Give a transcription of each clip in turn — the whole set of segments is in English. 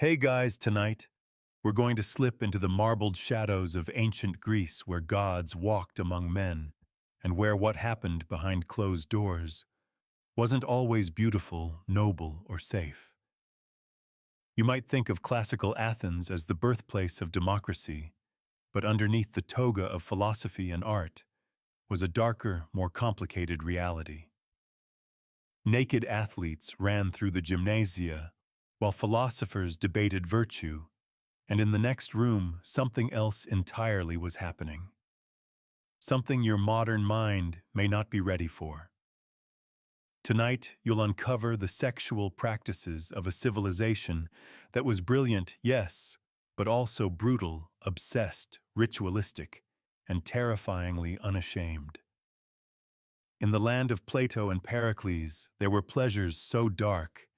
Hey guys, tonight, we're going to slip into the marbled shadows of ancient Greece where gods walked among men, and where what happened behind closed doors wasn't always beautiful, noble, or safe. You might think of classical Athens as the birthplace of democracy, but underneath the toga of philosophy and art was a darker, more complicated reality. Naked athletes ran through the gymnasia, while philosophers debated virtue, and in the next room, something else entirely was happening. Something your modern mind may not be ready for. Tonight, you'll uncover the sexual practices of a civilization that was brilliant, yes, but also brutal, obsessed, ritualistic, and terrifyingly unashamed. In the land of Plato and Pericles, there were pleasures so dark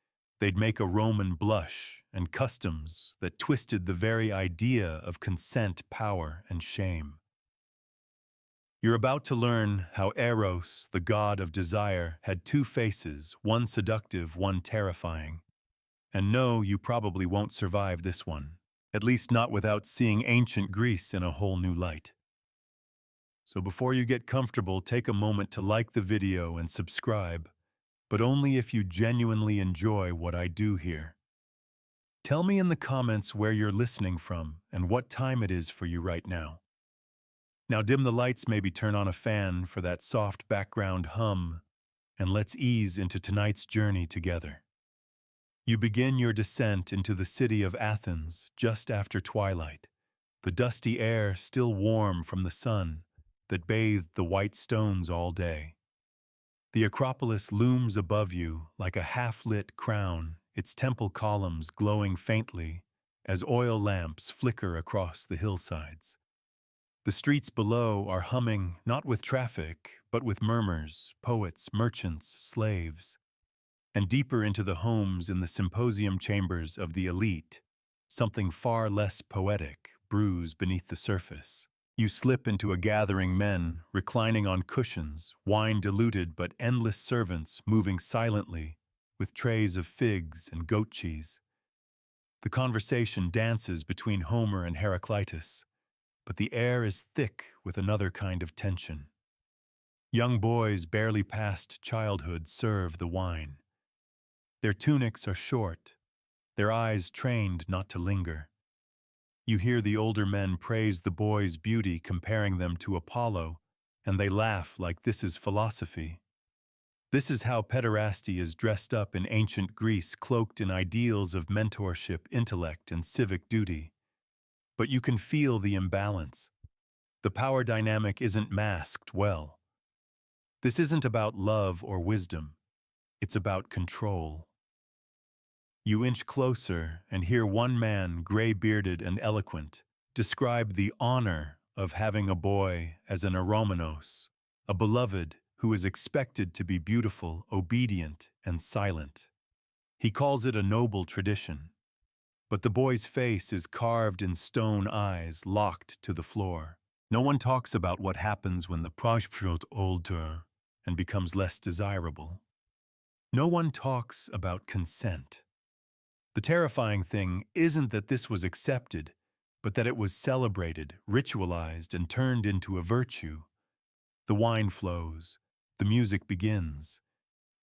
they'd make a Roman blush, and customs that twisted the very idea of consent, power, and shame. You're about to learn how Eros, the god of desire, had two faces, one seductive, one terrifying. And no, you probably won't survive this one, at least not without seeing ancient Greece in a whole new light. So before you get comfortable, take a moment to like the video and subscribe, but only if you genuinely enjoy what I do here. Tell me in the comments where you're listening from and what time it is for you right now. Now dim the lights, maybe turn on a fan for that soft background hum, and let's ease into tonight's journey together. You begin your descent into the city of Athens just after twilight, the dusty air still warm from the sun that bathed the white stones all day. The Acropolis looms above you like a half-lit crown, its temple columns glowing faintly as oil lamps flicker across the hillsides. The streets below are humming not with traffic, but with murmurs, poets, merchants, slaves. And deeper into the homes in the symposium chambers of the elite, something far less poetic brews beneath the surface. You slip into a gathering, men reclining on cushions, wine diluted but endless servants moving silently with trays of figs and goat cheese. The conversation dances between Homer and Heraclitus, but the air is thick with another kind of tension. Young boys barely past childhood serve the wine. Their tunics are short, their eyes trained not to linger. You hear the older men praise the boys' beauty, comparing them to Apollo, and they laugh like this is philosophy. This is how pederasty is dressed up in ancient Greece, cloaked in ideals of mentorship, intellect, and civic duty. But you can feel the imbalance. The power dynamic isn't masked well. This isn't about love or wisdom. It's about control. You inch closer and hear one man, gray-bearded and eloquent, describe the honor of having a boy as an eromenos, a beloved who is expected to be beautiful, obedient, and silent. He calls it a noble tradition. But the boy's face is carved in stone, eyes locked to the floor. No one talks about what happens when the project older and becomes less desirable. No one talks about consent. The terrifying thing isn't that this was accepted, but that it was celebrated, ritualized, and turned into a virtue. The wine flows, the music begins,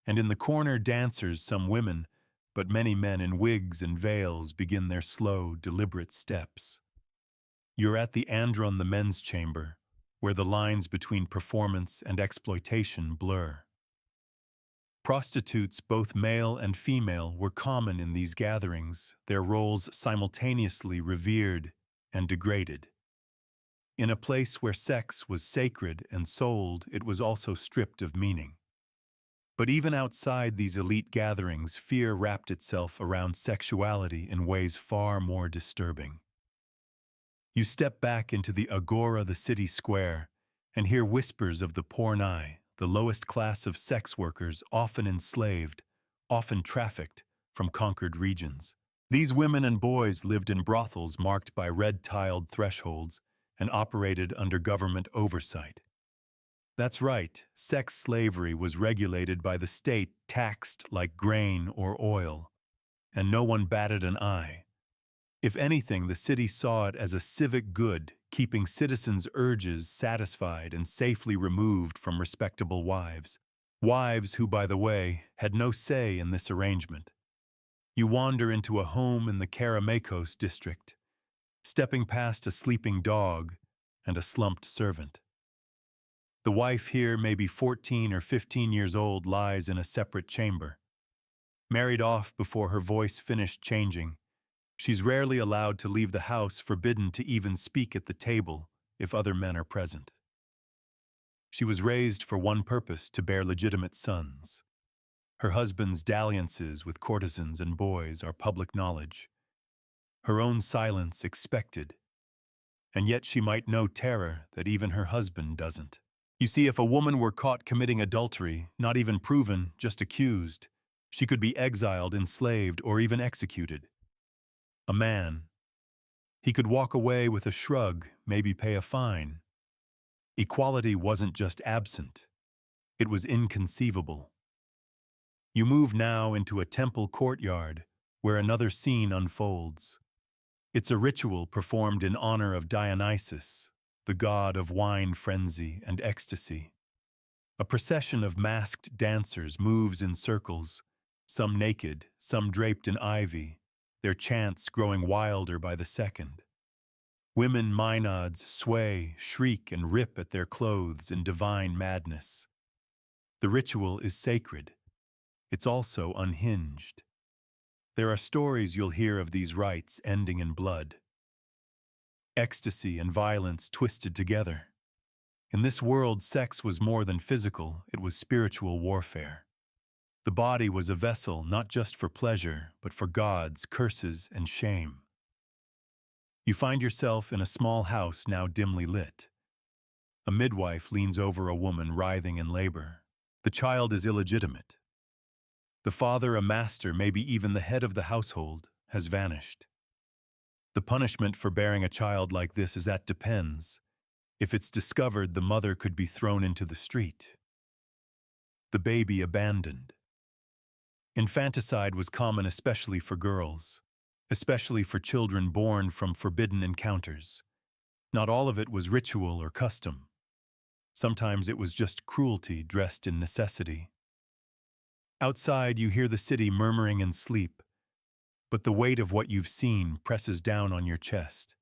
and in the corner dancers, some women, but many men in wigs and veils begin their slow, deliberate steps. You're at the andron, the men's chamber, where the lines between performance and exploitation blur. Prostitutes, both male and female, were common in these gatherings, their roles simultaneously revered and degraded. In a place where sex was sacred and sold, it was also stripped of meaning. But even outside these elite gatherings, fear wrapped itself around sexuality in ways far more disturbing. You step back into the agora, the city square, and hear whispers of the pornai, the lowest class of sex workers, often enslaved, often trafficked from conquered regions. These women and boys lived in brothels marked by red-tiled thresholds and operated under government oversight. That's right, sex slavery was regulated by the state, taxed like grain or oil, and no one batted an eye, If anything, the city saw it as a civic good, keeping citizens' urges satisfied and safely removed from respectable wives. Wives who, by the way, had no say in this arrangement. You wander into a home in the Karamakos district, stepping past a sleeping dog and a slumped servant. The wife here, maybe 14 or 15 years old, lies in a separate chamber. Married off before her voice finished changing, she's rarely allowed to leave the house, forbidden to even speak at the table if other men are present. She was raised for one purpose: to bear legitimate sons. Her husband's dalliances with courtesans and boys are public knowledge. Her own silence expected. And yet she might know terror that even her husband doesn't. You see, if a woman were caught committing adultery, not even proven, just accused, she could be exiled, enslaved, or even executed. A man, he could walk away with a shrug, maybe pay a fine. Equality wasn't just absent, it was inconceivable. You move now into a temple courtyard where another scene unfolds. It's a ritual performed in honor of Dionysus, the god of wine frenzy and ecstasy. A procession of masked dancers moves in circles, some naked, some draped in ivy, their chants growing wilder by the second. Women maenads sway, shriek, and rip at their clothes in divine madness. The ritual is sacred. It's also unhinged. There are stories you'll hear of these rites ending in blood. Ecstasy and violence twisted together. In this world, sex was more than physical, it was spiritual warfare. The body was a vessel not just for pleasure, but for gods, curses, and shame. You find yourself in a small house now dimly lit. A midwife leans over a woman writhing in labor. The child is illegitimate. The father, a master, maybe even the head of the household, has vanished. The punishment for bearing a child like this is that depends. If it's discovered, the mother could be thrown into the street. The baby abandoned. Infanticide was common especially for girls, especially for children born from forbidden encounters. Not all of it was ritual or custom. Sometimes it was just cruelty dressed in necessity. Outside, you hear the city murmuring in sleep, but the weight of what you've seen presses down on your chest.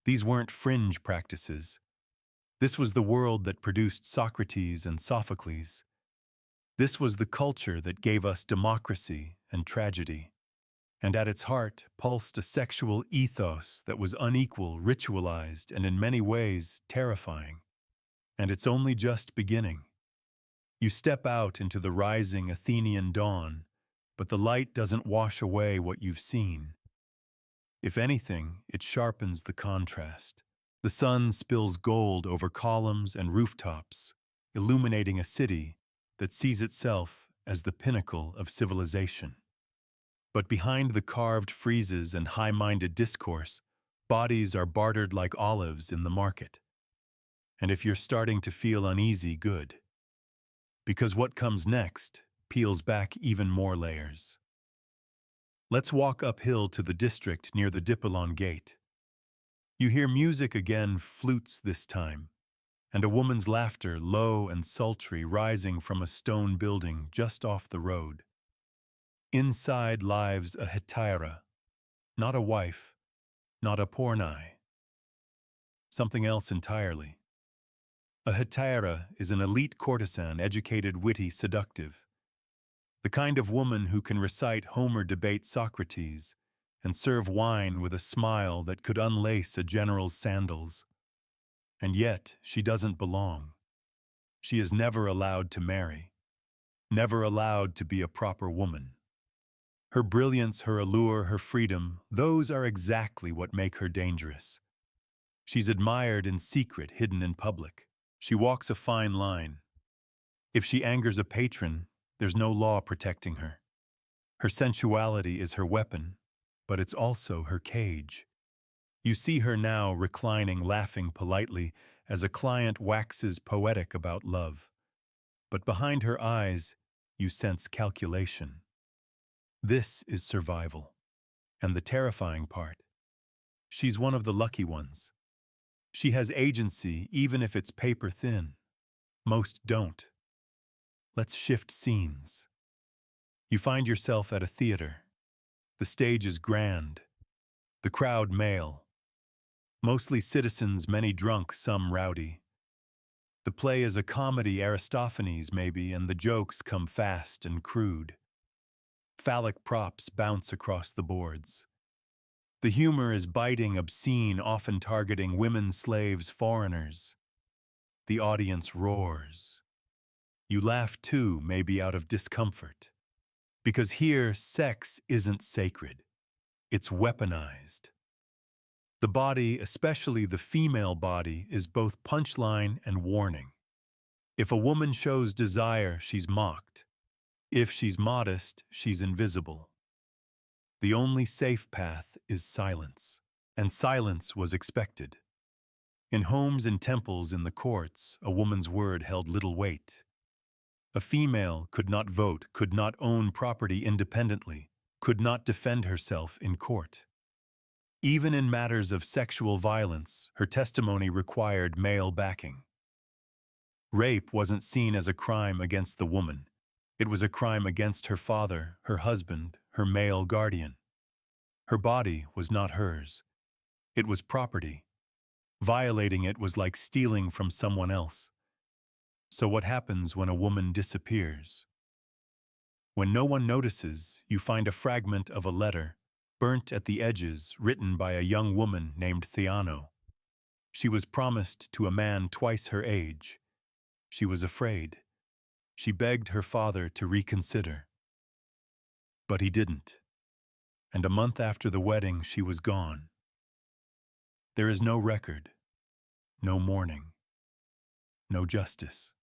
These weren't fringe practices. This was the world that produced Socrates and Sophocles. This was the culture that gave us democracy and tragedy. And at its heart pulsed a sexual ethos that was unequal, ritualized, and in many ways terrifying. And it's only just beginning. You step out into the rising Athenian dawn, but the light doesn't wash away what you've seen. If anything, it sharpens the contrast. The sun spills gold over columns and rooftops, illuminating a city that sees itself as the pinnacle of civilization. But behind the carved friezes and high-minded discourse, bodies are bartered like olives in the market. And if you're starting to feel uneasy, good. Because what comes next peels back even more layers. Let's walk uphill to the district near the Dippolon Gate. You hear music again, flutes this time, and a woman's laughter, low and sultry, rising from a stone building just off the road. Inside lives a hetaira, not a wife, not a pornai. Something else entirely. A hetaira is an elite courtesan, educated, witty, seductive. The kind of woman who can recite Homer debate Socrates and serve wine with a smile that could unlace a general's sandals. And yet, she doesn't belong. She is never allowed to marry, never allowed to be a proper woman. Her brilliance, her allure, her freedom, those are exactly what make her dangerous. She's admired in secret, hidden in public. She walks a fine line. If she angers a patron, there's no law protecting her. Her sensuality is her weapon, but it's also her cage. You see her now reclining, laughing politely as a client waxes poetic about love. But behind her eyes, you sense calculation. This is survival. And the terrifying part, She's one of the lucky ones. She has agency even if it's paper thin. Most don't. Let's shift scenes. You find yourself at a theater. The stage is grand. The crowd male. Mostly citizens, many drunk, some rowdy. The play is a comedy, Aristophanes maybe, and the jokes come fast and crude. Phallic props bounce across the boards. The humor is biting, obscene, often targeting women, slaves, foreigners. The audience roars. You laugh too, maybe out of discomfort. Because here, sex isn't sacred. It's weaponized. The body, especially the female body, is both punchline and warning. If a woman shows desire, she's mocked. If she's modest, she's invisible. The only safe path is silence, and silence was expected. In homes and temples, in the courts, a woman's word held little weight. A female could not vote, could not own property independently, could not defend herself in court. Even in matters of sexual violence, her testimony required male backing. Rape wasn't seen as a crime against the woman. It was a crime against her father, her husband, her male guardian. Her body was not hers. It was property. Violating it was like stealing from someone else. So what happens when a woman disappears? When no one notices, you find a fragment of a letter, burnt at the edges, written by a young woman named Theano. She was promised to a man twice her age. She was afraid. She begged her father to reconsider. But he didn't. And a month after the wedding, she was gone. There is no record, no mourning, no justice.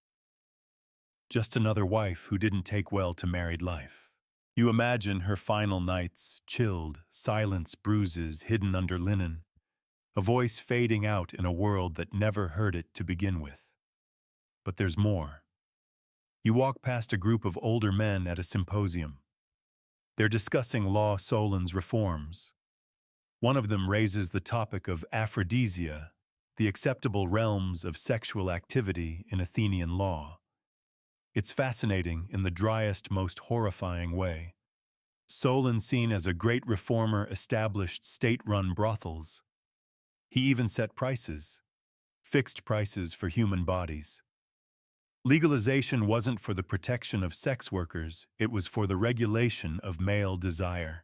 Just another wife who didn't take well to married life. You imagine her final nights, chilled, silence, bruises hidden under linen, a voice fading out in a world that never heard it to begin with. But there's more. You walk past a group of older men at a symposium. They're discussing Law Solon's reforms. One of them raises the topic of aphrodisia, the acceptable realms of sexual activity in Athenian law. It's fascinating in the driest, most horrifying way. Solon, seen as a great reformer, established state-run brothels. He even set prices, fixed prices for human bodies. Legalization wasn't for the protection of sex workers, it was for the regulation of male desire.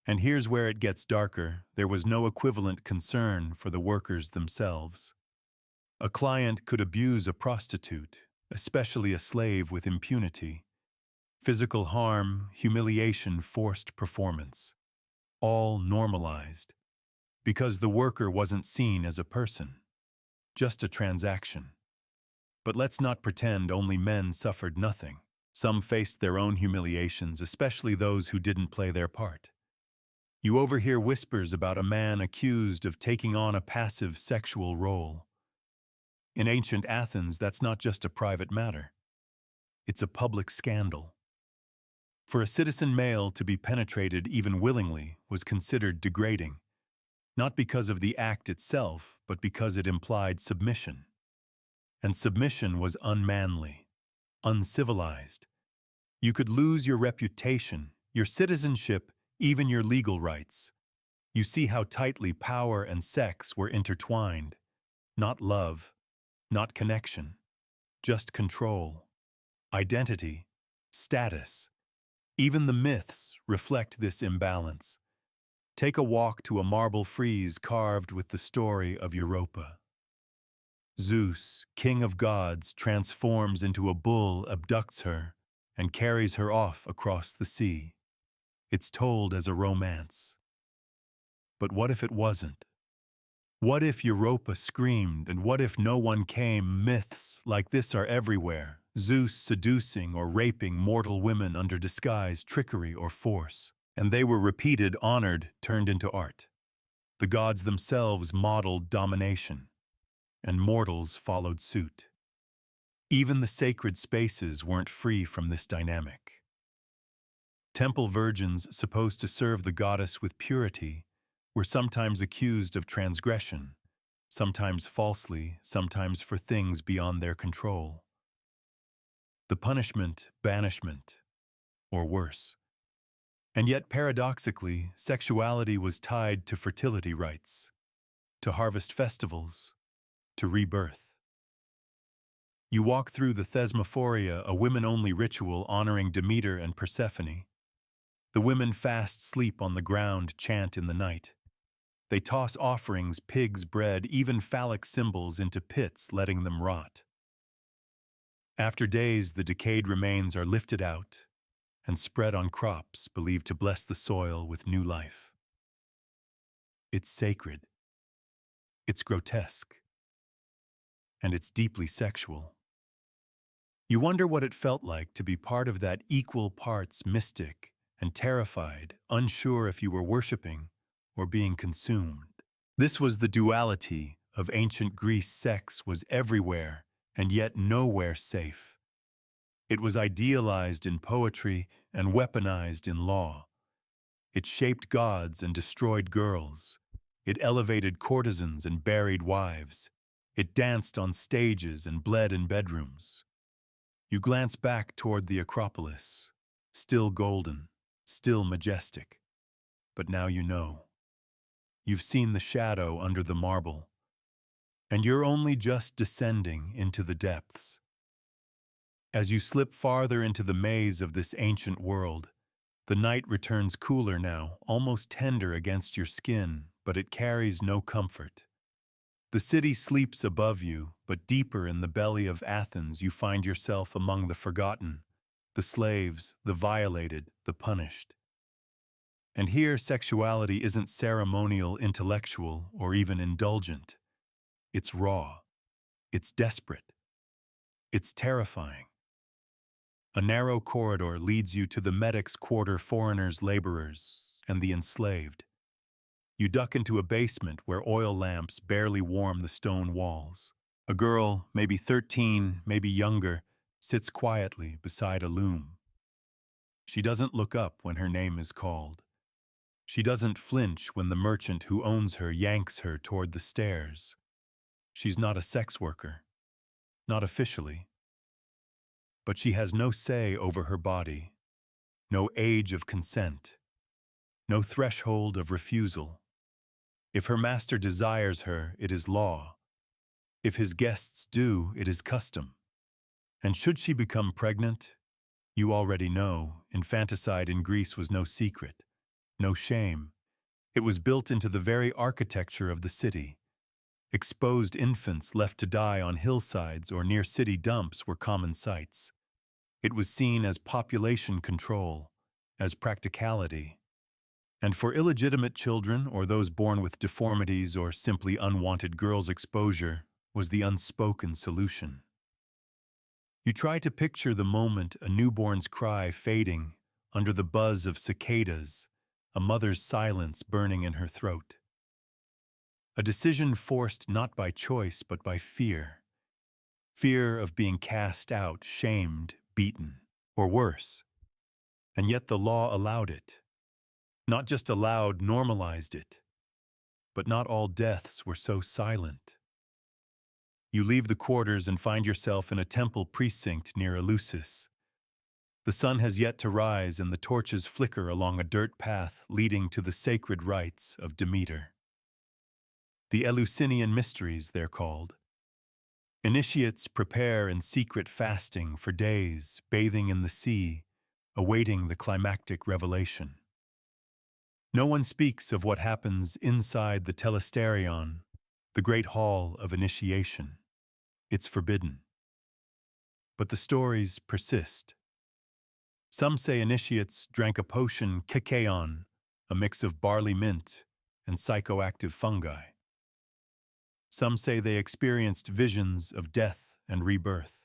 And here's where it gets darker. There was no equivalent concern for the workers themselves. A client could abuse a prostitute, especially a slave, with impunity. Physical harm, humiliation, forced performance. All normalized. Because the worker wasn't seen as a person, just a transaction. But let's not pretend only men suffered nothing. Some faced their own humiliations, especially those who didn't play their part. You overhear whispers about a man accused of taking on a passive sexual role. In ancient Athens, that's not just a private matter. It's a public scandal. For a citizen male to be penetrated even willingly was considered degrading, not because of the act itself, but because it implied submission. And submission was unmanly, uncivilized. You could lose your reputation, your citizenship, even your legal rights. You see how tightly power and sex were intertwined. Not love, not connection, just control, identity, status. Even the myths reflect this imbalance. Take a walk to a marble frieze carved with the story of Europa. Zeus, king of gods, transforms into a bull, abducts her, and carries her off across the sea. It's told as a romance. But what if it wasn't? What if Europa screamed, and what if no one came? Myths like this are everywhere. Zeus seducing or raping mortal women under disguise, trickery, or force. And they were repeated, honored, turned into art. The gods themselves modeled domination, and mortals followed suit. Even the sacred spaces weren't free from this dynamic. Temple virgins supposed to serve the goddess with purity were sometimes accused of transgression, sometimes falsely, sometimes for things beyond their control. The punishment, banishment, or worse. And yet, paradoxically, sexuality was tied to fertility rites, to harvest festivals, to rebirth. You walk through the Thesmophoria, a women-only ritual honoring Demeter and Persephone. The women fast sleep on the ground, chant in the night. They toss offerings, pigs' bread, even phallic symbols into pits, letting them rot. After days, the decayed remains are lifted out and spread on crops believed to bless the soil with new life. It's sacred, it's grotesque, and it's deeply sexual. You wonder what it felt like to be part of that equal parts mystic and terrified, unsure if you were worshiping or being consumed. This was the duality of ancient Greece. Sex was everywhere and yet nowhere safe. It was idealized in poetry and weaponized in law. It shaped gods and destroyed girls. It elevated courtesans and buried wives. It danced on stages and bled in bedrooms. You glance back toward the Acropolis, still golden, still majestic. But now you know. You've seen the shadow under the marble, and you're only just descending into the depths. As you slip farther into the maze of this ancient world, the night returns cooler now, almost tender against your skin, but it carries no comfort. The city sleeps above you, but deeper in the belly of Athens you find yourself among the forgotten, the slaves, the violated, the punished. And here sexuality isn't ceremonial, intellectual, or even indulgent. It's raw. It's desperate. It's terrifying. A narrow corridor leads you to the medics' quarter, foreigners, laborers, and the enslaved. You duck into a basement where oil lamps barely warm the stone walls. A girl, maybe 13, maybe younger, sits quietly beside a loom. She doesn't look up when her name is called. She doesn't flinch when the merchant who owns her yanks her toward the stairs. She's not a sex worker, not officially. But she has no say over her body, no age of consent, no threshold of refusal. If her master desires her, it is law. If his guests do, it is custom. And should she become pregnant, you already know, infanticide in Greece was no secret, no shame. It was built into the very architecture of the city. Exposed infants left to die on hillsides or near city dumps were common sights. It was seen as population control, as practicality. And for illegitimate children or those born with deformities or simply unwanted girls, exposure was the unspoken solution. You try to picture the moment a newborn's cry fading under the buzz of cicadas, a mother's silence burning in her throat. A decision forced not by choice but by fear. Fear of being cast out, shamed, beaten, or worse. And yet the law allowed it. Not just allowed, normalized it. But not all deaths were so silent. You leave the quarters and find yourself in a temple precinct near Eleusis. The sun has yet to rise and the torches flicker along a dirt path leading to the sacred rites of Demeter. The Eleusinian Mysteries, they're called. Initiates prepare in secret fasting for days, bathing in the sea, awaiting the climactic revelation. No one speaks of what happens inside the telesterion, the great hall of initiation. It's forbidden. But the stories persist. Some say initiates drank a potion kikeon, a mix of barley mint and psychoactive fungi. Some say they experienced visions of death and rebirth.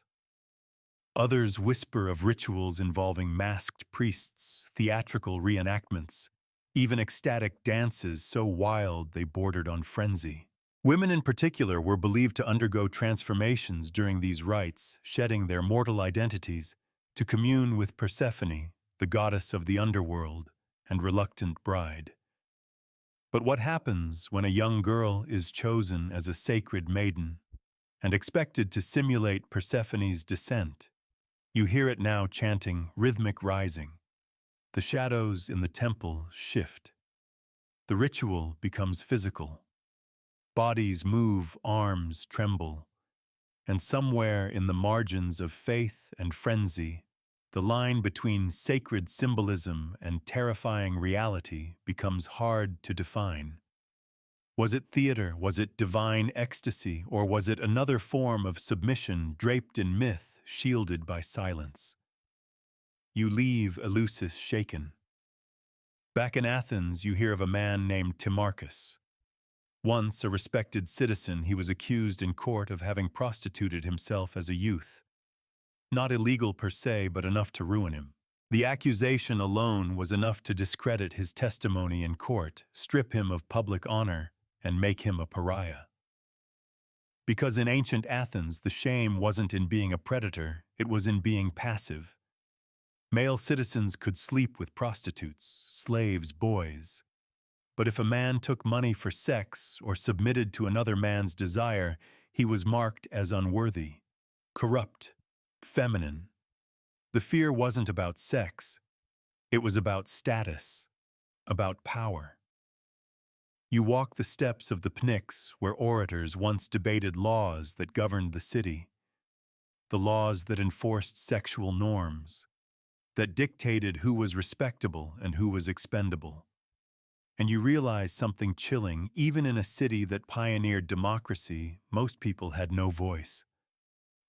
Others whisper of rituals involving masked priests, theatrical reenactments, even ecstatic dances so wild they bordered on frenzy. Women in particular were believed to undergo transformations during these rites, shedding their mortal identities to commune with Persephone, the goddess of the underworld and reluctant bride. But what happens when a young girl is chosen as a sacred maiden and expected to simulate Persephone's descent? You hear it now chanting rhythmic rising. The shadows in the temple shift. The ritual becomes physical. Bodies move, arms tremble. And somewhere in the margins of faith and frenzy, the line between sacred symbolism and terrifying reality becomes hard to define. Was it theater? Was it divine ecstasy? Or was it another form of submission draped in myth, shielded by silence? You leave Eleusis shaken. Back in Athens, you hear of a man named Timarchus. Once a respected citizen, he was accused in court of having prostituted himself as a youth. Not illegal per se, but enough to ruin him. The accusation alone was enough to discredit his testimony in court, strip him of public honor, and make him a pariah. Because in ancient Athens, the shame wasn't in being a predator, it was in being passive. Male citizens could sleep with prostitutes, slaves, boys. But if a man took money for sex or submitted to another man's desire, he was marked as unworthy, corrupt, feminine. The fear wasn't about sex. It was about status, about power. You walk the steps of the Pnyx, where orators once debated laws that governed the city, the laws that enforced sexual norms, that dictated who was respectable and who was expendable. And you realize something chilling. Even in a city that pioneered democracy, most people had no voice.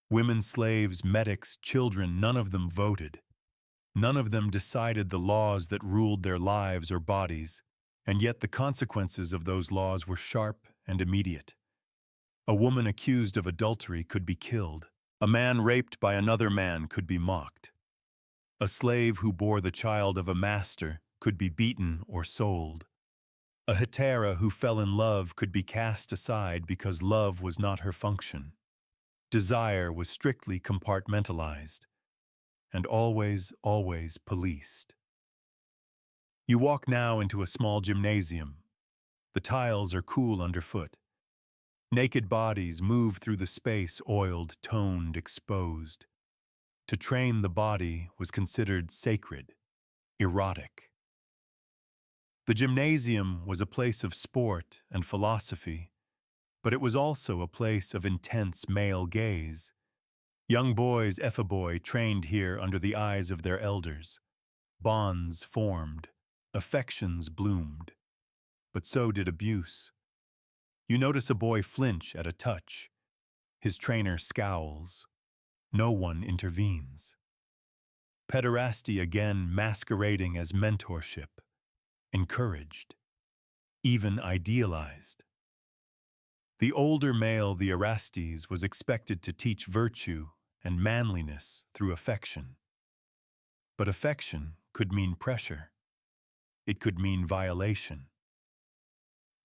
Women slaves, medics, children, none of them voted. None of them decided the laws that ruled their lives or bodies, and yet the consequences of those laws were sharp and immediate. A woman accused of adultery could be killed. A man raped by another man could be mocked. A slave who bore the child of a master could be beaten or sold. A hetera who fell in love could be cast aside because love was not her function. Desire was strictly compartmentalized and always, always policed. You walk now into a small gymnasium. The tiles are cool underfoot. Naked bodies move through the space, oiled, toned, exposed. To train the body was considered sacred, erotic. The gymnasium was a place of sport and philosophy, but it was also a place of intense male gaze. Young boys, ephiboy, trained here under the eyes of their elders. Bonds formed, affections bloomed, but so did abuse. You notice a boy flinch at a touch. His trainer scowls. No one intervenes. Pederasty again masquerading as mentorship, encouraged, even idealized. The older male, the Erastes, was expected to teach virtue and manliness through affection. But affection could mean pressure. It could mean violation.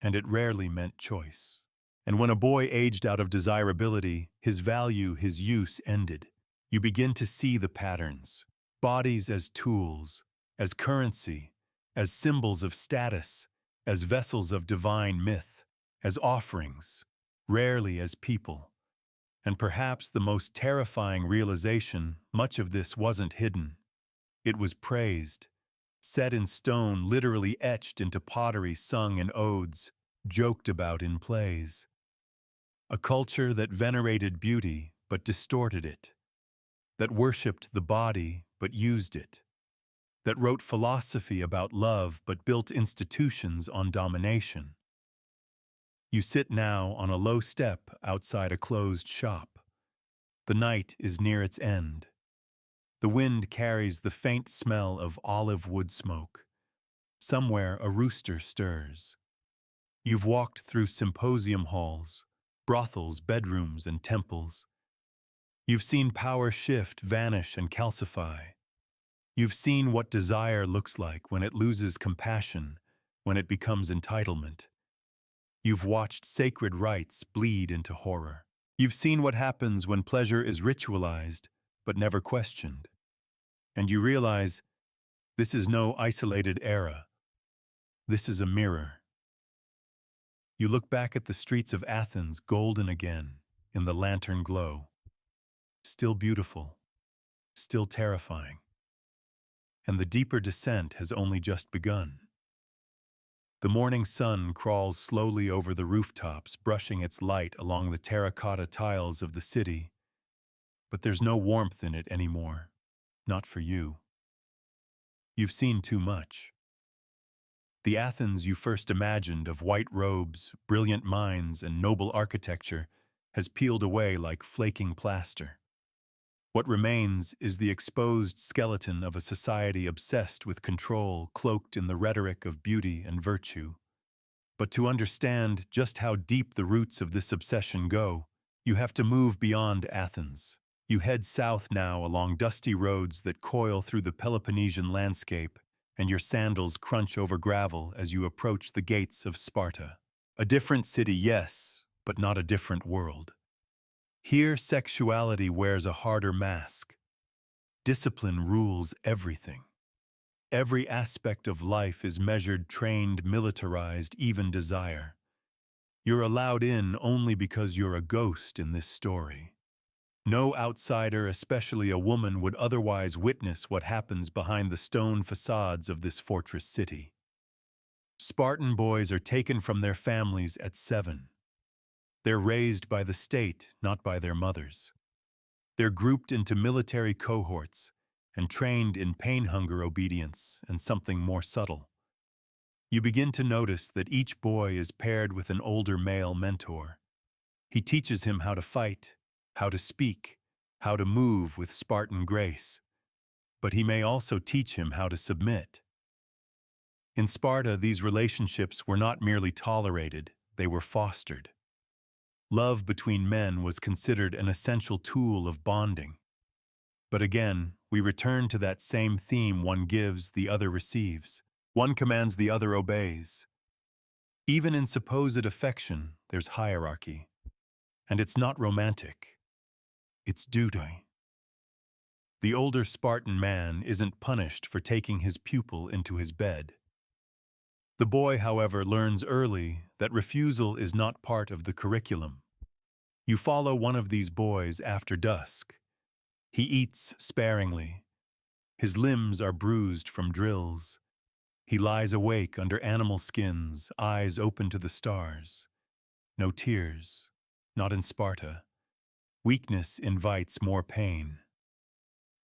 And it rarely meant choice. And when a boy aged out of desirability, his value, his use ended. You begin to see the patterns. Bodies as tools, as currency, as symbols of status, as vessels of divine myth, as offerings, rarely as people. And perhaps the most terrifying realization, much of this wasn't hidden. It was praised, set in stone, literally etched into pottery, sung in odes, joked about in plays. A culture that venerated beauty but distorted it, that worshipped the body but used it, that wrote philosophy about love but built institutions on domination. You sit now on a low step outside a closed shop. The night is near its end. The wind carries the faint smell of olive wood smoke. Somewhere a rooster stirs. You've walked through symposium halls, brothels, bedrooms, and temples. You've seen power shift, vanish, and calcify. You've seen what desire looks like when it loses compassion, when it becomes entitlement. You've watched sacred rites bleed into horror. You've seen what happens when pleasure is ritualized, but never questioned. And you realize this is no isolated era. This is a mirror. You look back at the streets of Athens, golden again, in the lantern glow. Still beautiful, still terrifying. And the deeper descent has only just begun. The morning sun crawls slowly over the rooftops, brushing its light along the terracotta tiles of the city. But there's no warmth in it anymore. Not for you. You've seen too much. The Athens you first imagined of white robes, brilliant minds, and noble architecture has peeled away like flaking plaster. What remains is the exposed skeleton of a society obsessed with control, cloaked in the rhetoric of beauty and virtue. But to understand just how deep the roots of this obsession go, you have to move beyond Athens. You head south now along dusty roads that coil through the Peloponnesian landscape, and your sandals crunch over gravel as you approach the gates of Sparta. A different city, yes, but not a different world. Here, sexuality wears a harder mask. Discipline rules everything. Every aspect of life is measured, trained, militarized, even desire. You're allowed in only because you're a ghost in this story. No outsider, especially a woman, would otherwise witness what happens behind the stone facades of this fortress city. Spartan boys are taken from their families at 7. They're raised by the state, not by their mothers. They're grouped into military cohorts and trained in pain-hunger obedience and something more subtle. You begin to notice that each boy is paired with an older male mentor. He teaches him how to fight, how to speak, how to move with Spartan grace. But he may also teach him how to submit. In Sparta, these relationships were not merely tolerated, they were fostered. Love between men was considered an essential tool of bonding. But again, we return to that same theme: one gives, the other receives. One commands, the other obeys. Even in supposed affection, there's hierarchy. And it's not romantic. It's duty. The older Spartan man isn't punished for taking his pupil into his bed. The boy, however, learns early that refusal is not part of the curriculum. You follow one of these boys after dusk. He eats sparingly. His limbs are bruised from drills. He lies awake under animal skins, eyes open to the stars. No tears, not in Sparta. Weakness invites more pain.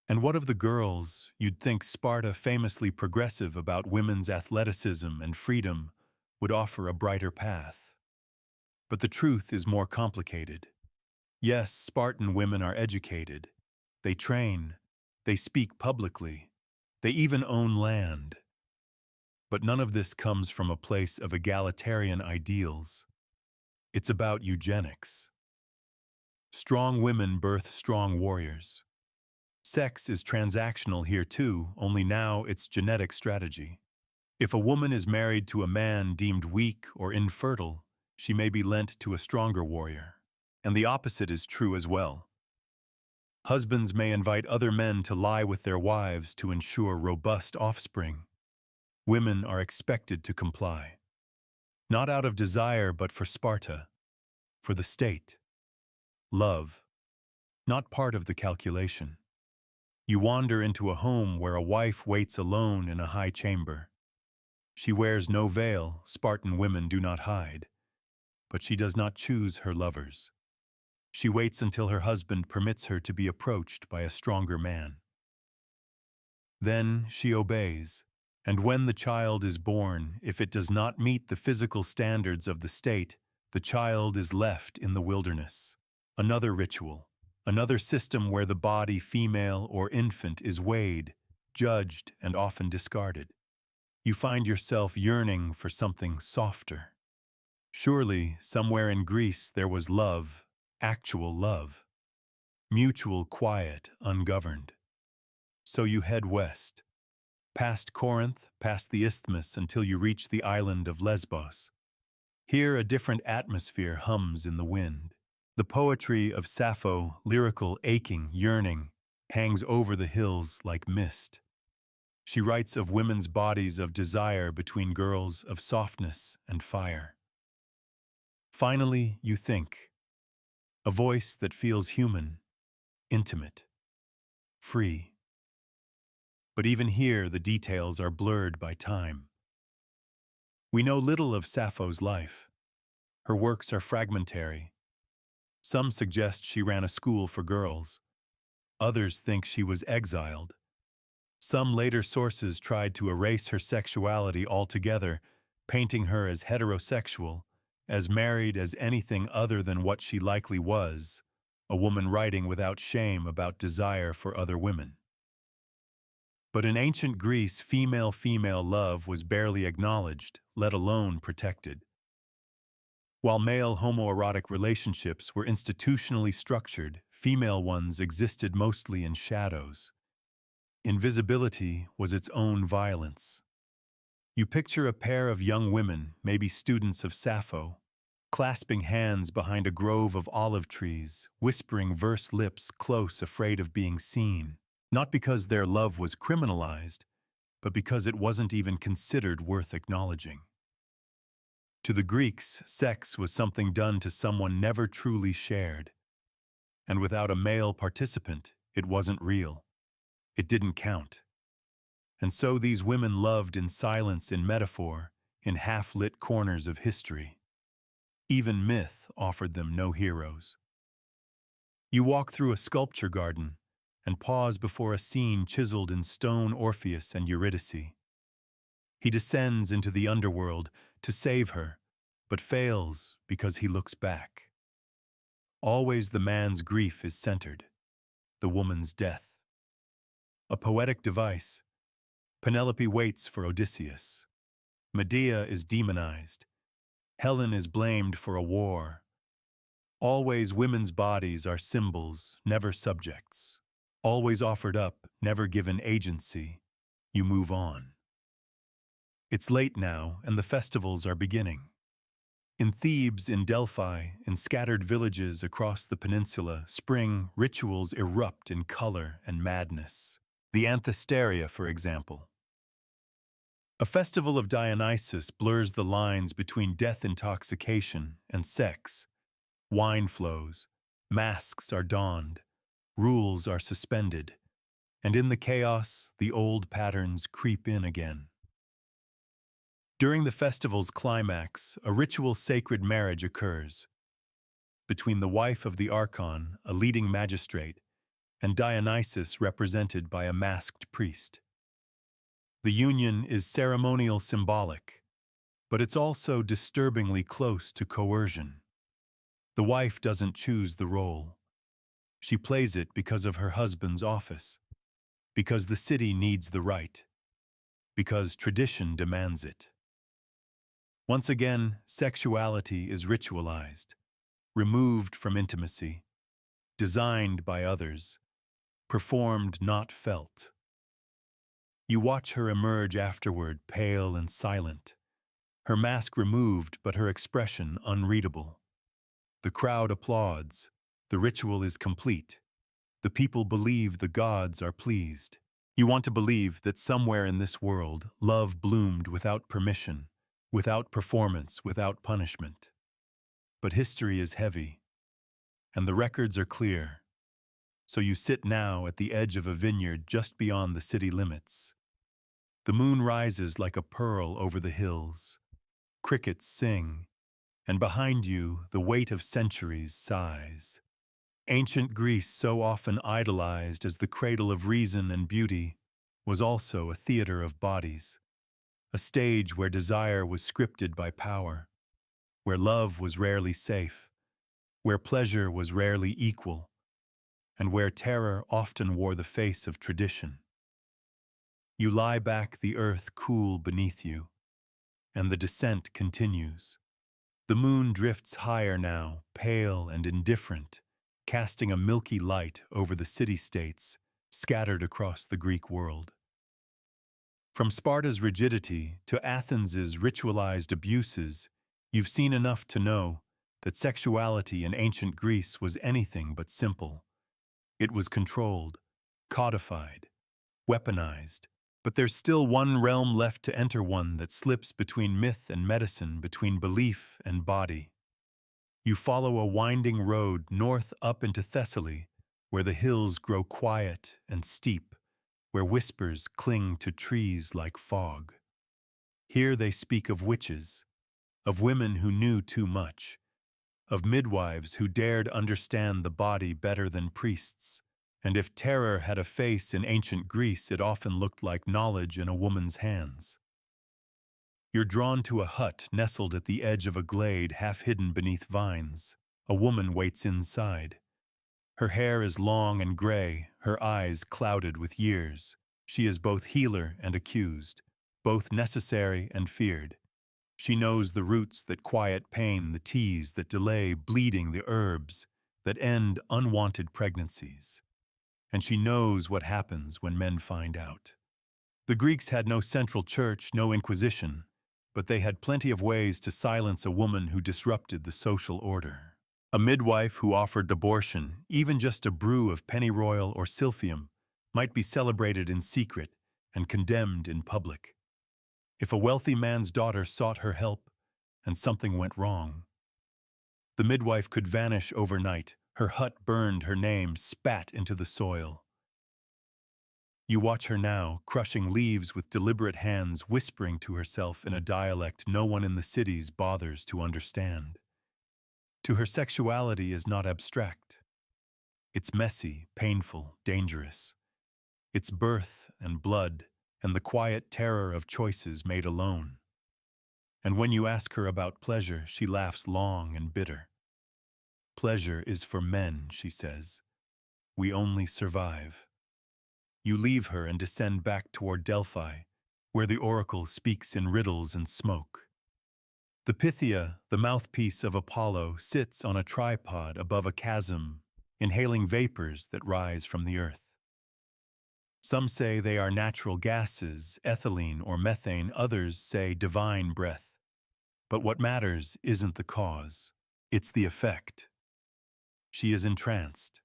And what of the girls? You'd think Sparta, famously progressive about women's athleticism and freedom, would offer a brighter path. But the truth is more complicated. Yes, Spartan women are educated. They train. They speak publicly. They even own land. But none of this comes from a place of egalitarian ideals. It's about eugenics. Strong women birth strong warriors. Sex is transactional here too, only now it's genetic strategy. If a woman is married to a man deemed weak or infertile, she may be lent to a stronger warrior. And the opposite is true as well. Husbands may invite other men to lie with their wives to ensure robust offspring. Women are expected to comply. Not out of desire, but for Sparta, for the state. Love, not part of the calculation. You wander into a home where a wife waits alone in a high chamber. She wears no veil, Spartan women do not hide. But she does not choose her lovers. She waits until her husband permits her to be approached by a stronger man. Then she obeys, and when the child is born, if it does not meet the physical standards of the state, the child is left in the wilderness. Another ritual. Another system where the body, female or infant, is weighed, judged, and often discarded. You find yourself yearning for something softer. Surely, somewhere in Greece there was love, actual love. Mutual quiet, ungoverned. So you head west, past Corinth, past the Isthmus, until you reach the island of Lesbos. Here a different atmosphere hums in the wind. The poetry of Sappho, lyrical, aching, yearning, hangs over the hills like mist. She writes of women's bodies, of desire between girls, of softness and fire. Finally, you think. A voice that feels human, intimate, free. But even here, the details are blurred by time. We know little of Sappho's life. Her works are fragmentary. Some suggest she ran a school for girls. Others think she was exiled. Some later sources tried to erase her sexuality altogether, painting her as heterosexual, as married as anything other than what she likely was, a woman writing without shame about desire for other women. But in ancient Greece, female-female love was barely acknowledged, let alone protected. While male homoerotic relationships were institutionally structured, female ones existed mostly in shadows. Invisibility was its own violence. You picture a pair of young women, maybe students of Sappho, clasping hands behind a grove of olive trees, whispering verse lips close, afraid of being seen, not because their love was criminalized, but because it wasn't even considered worth acknowledging. To the Greeks, sex was something done to someone never truly shared. And without a male participant, it wasn't real. It didn't count. And so these women loved in silence, in metaphor, in half-lit corners of history. Even myth offered them no heroes. You walk through a sculpture garden and pause before a scene chiseled in stone: Orpheus and Eurydice. He descends into the underworld to save her, but fails because he looks back. Always the man's grief is centered, the woman's death. A poetic device. Penelope waits for Odysseus. Medea is demonized. Helen is blamed for a war. Always women's bodies are symbols, never subjects. Always offered up, never given agency. You move on. It's late now, and the festivals are beginning. In Thebes, in Delphi, in scattered villages across the peninsula, spring rituals erupt in color and madness. The Anthesteria, for example. A festival of Dionysus blurs the lines between death intoxication and sex. Wine flows, masks are donned, rules are suspended, and in the chaos, the old patterns creep in again. During the festival's climax, a ritual sacred marriage occurs between the wife of the Archon, a leading magistrate, and Dionysus, represented by a masked priest. The union is ceremonial, symbolic, but it's also disturbingly close to coercion. The wife doesn't choose the role. She plays it because of her husband's office, because the city needs the rite, because tradition demands it. Once again, sexuality is ritualized, removed from intimacy, designed by others, performed, not felt. You watch her emerge afterward, pale and silent, her mask removed but her expression unreadable. The crowd applauds. The ritual is complete. The people believe the gods are pleased. You want to believe that somewhere in this world, love bloomed without permission, without performance, without punishment. But history is heavy, and the records are clear. So you sit now at the edge of a vineyard just beyond the city limits. The moon rises like a pearl over the hills. Crickets sing, and behind you the weight of centuries sighs. Ancient Greece, so often idolized as the cradle of reason and beauty, was also a theater of bodies, a stage where desire was scripted by power, where love was rarely safe, where pleasure was rarely equal, and where terror often wore the face of tradition. You lie back, the earth cool beneath you, and the descent continues. The moon drifts higher now, pale and indifferent, casting a milky light over the city-states scattered across the Greek world. From Sparta's rigidity to Athens's ritualized abuses, you've seen enough to know that sexuality in ancient Greece was anything but simple. It was controlled, codified, weaponized, but there's still one realm left to enter, one that slips between myth and medicine, between belief and body. You follow a winding road north up into Thessaly, where the hills grow quiet and steep, where whispers cling to trees like fog. Here they speak of witches, of women who knew too much, of midwives who dared understand the body better than priests. And if terror had a face in ancient Greece, it often looked like knowledge in a woman's hands. You're drawn to a hut nestled at the edge of a glade half hidden beneath vines. A woman waits inside. Her hair is long and gray, her eyes clouded with years. She is both healer and accused, both necessary and feared. She knows the roots that quiet pain, the teas that delay bleeding, the herbs that end unwanted pregnancies. And she knows what happens when men find out. The Greeks had no central church, no inquisition, but they had plenty of ways to silence a woman who disrupted the social order. A midwife who offered abortion, even just a brew of pennyroyal or silphium, might be celebrated in secret and condemned in public. If a wealthy man's daughter sought her help and something went wrong, the midwife could vanish overnight, her hut burned, her name spat into the soil. You watch her now, crushing leaves with deliberate hands, whispering to herself in a dialect no one in the cities bothers to understand. To her, sexuality is not abstract. It's messy, painful, dangerous. It's birth and blood and the quiet terror of choices made alone. And when you ask her about pleasure, she laughs long and bitter. Pleasure is for men, she says. We only survive. You leave her and descend back toward Delphi, where the oracle speaks in riddles and smoke. The Pythia, the mouthpiece of Apollo, sits on a tripod above a chasm, inhaling vapors that rise from the earth. Some say they are natural gases, ethylene or methane, others say divine breath. But what matters isn't the cause, it's the effect. She is entranced.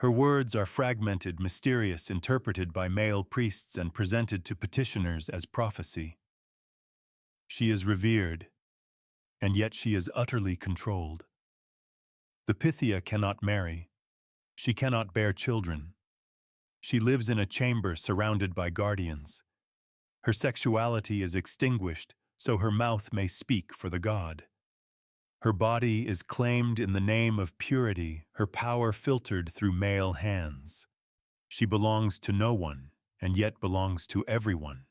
Her words are fragmented, mysterious, interpreted by male priests and presented to petitioners as prophecy. She is revered, and yet she is utterly controlled. The Pythia cannot marry. She cannot bear children. She lives in a chamber surrounded by guardians. Her sexuality is extinguished, so her mouth may speak for the god. Her body is claimed in the name of purity, her power filtered through male hands. She belongs to no one, and yet belongs to everyone.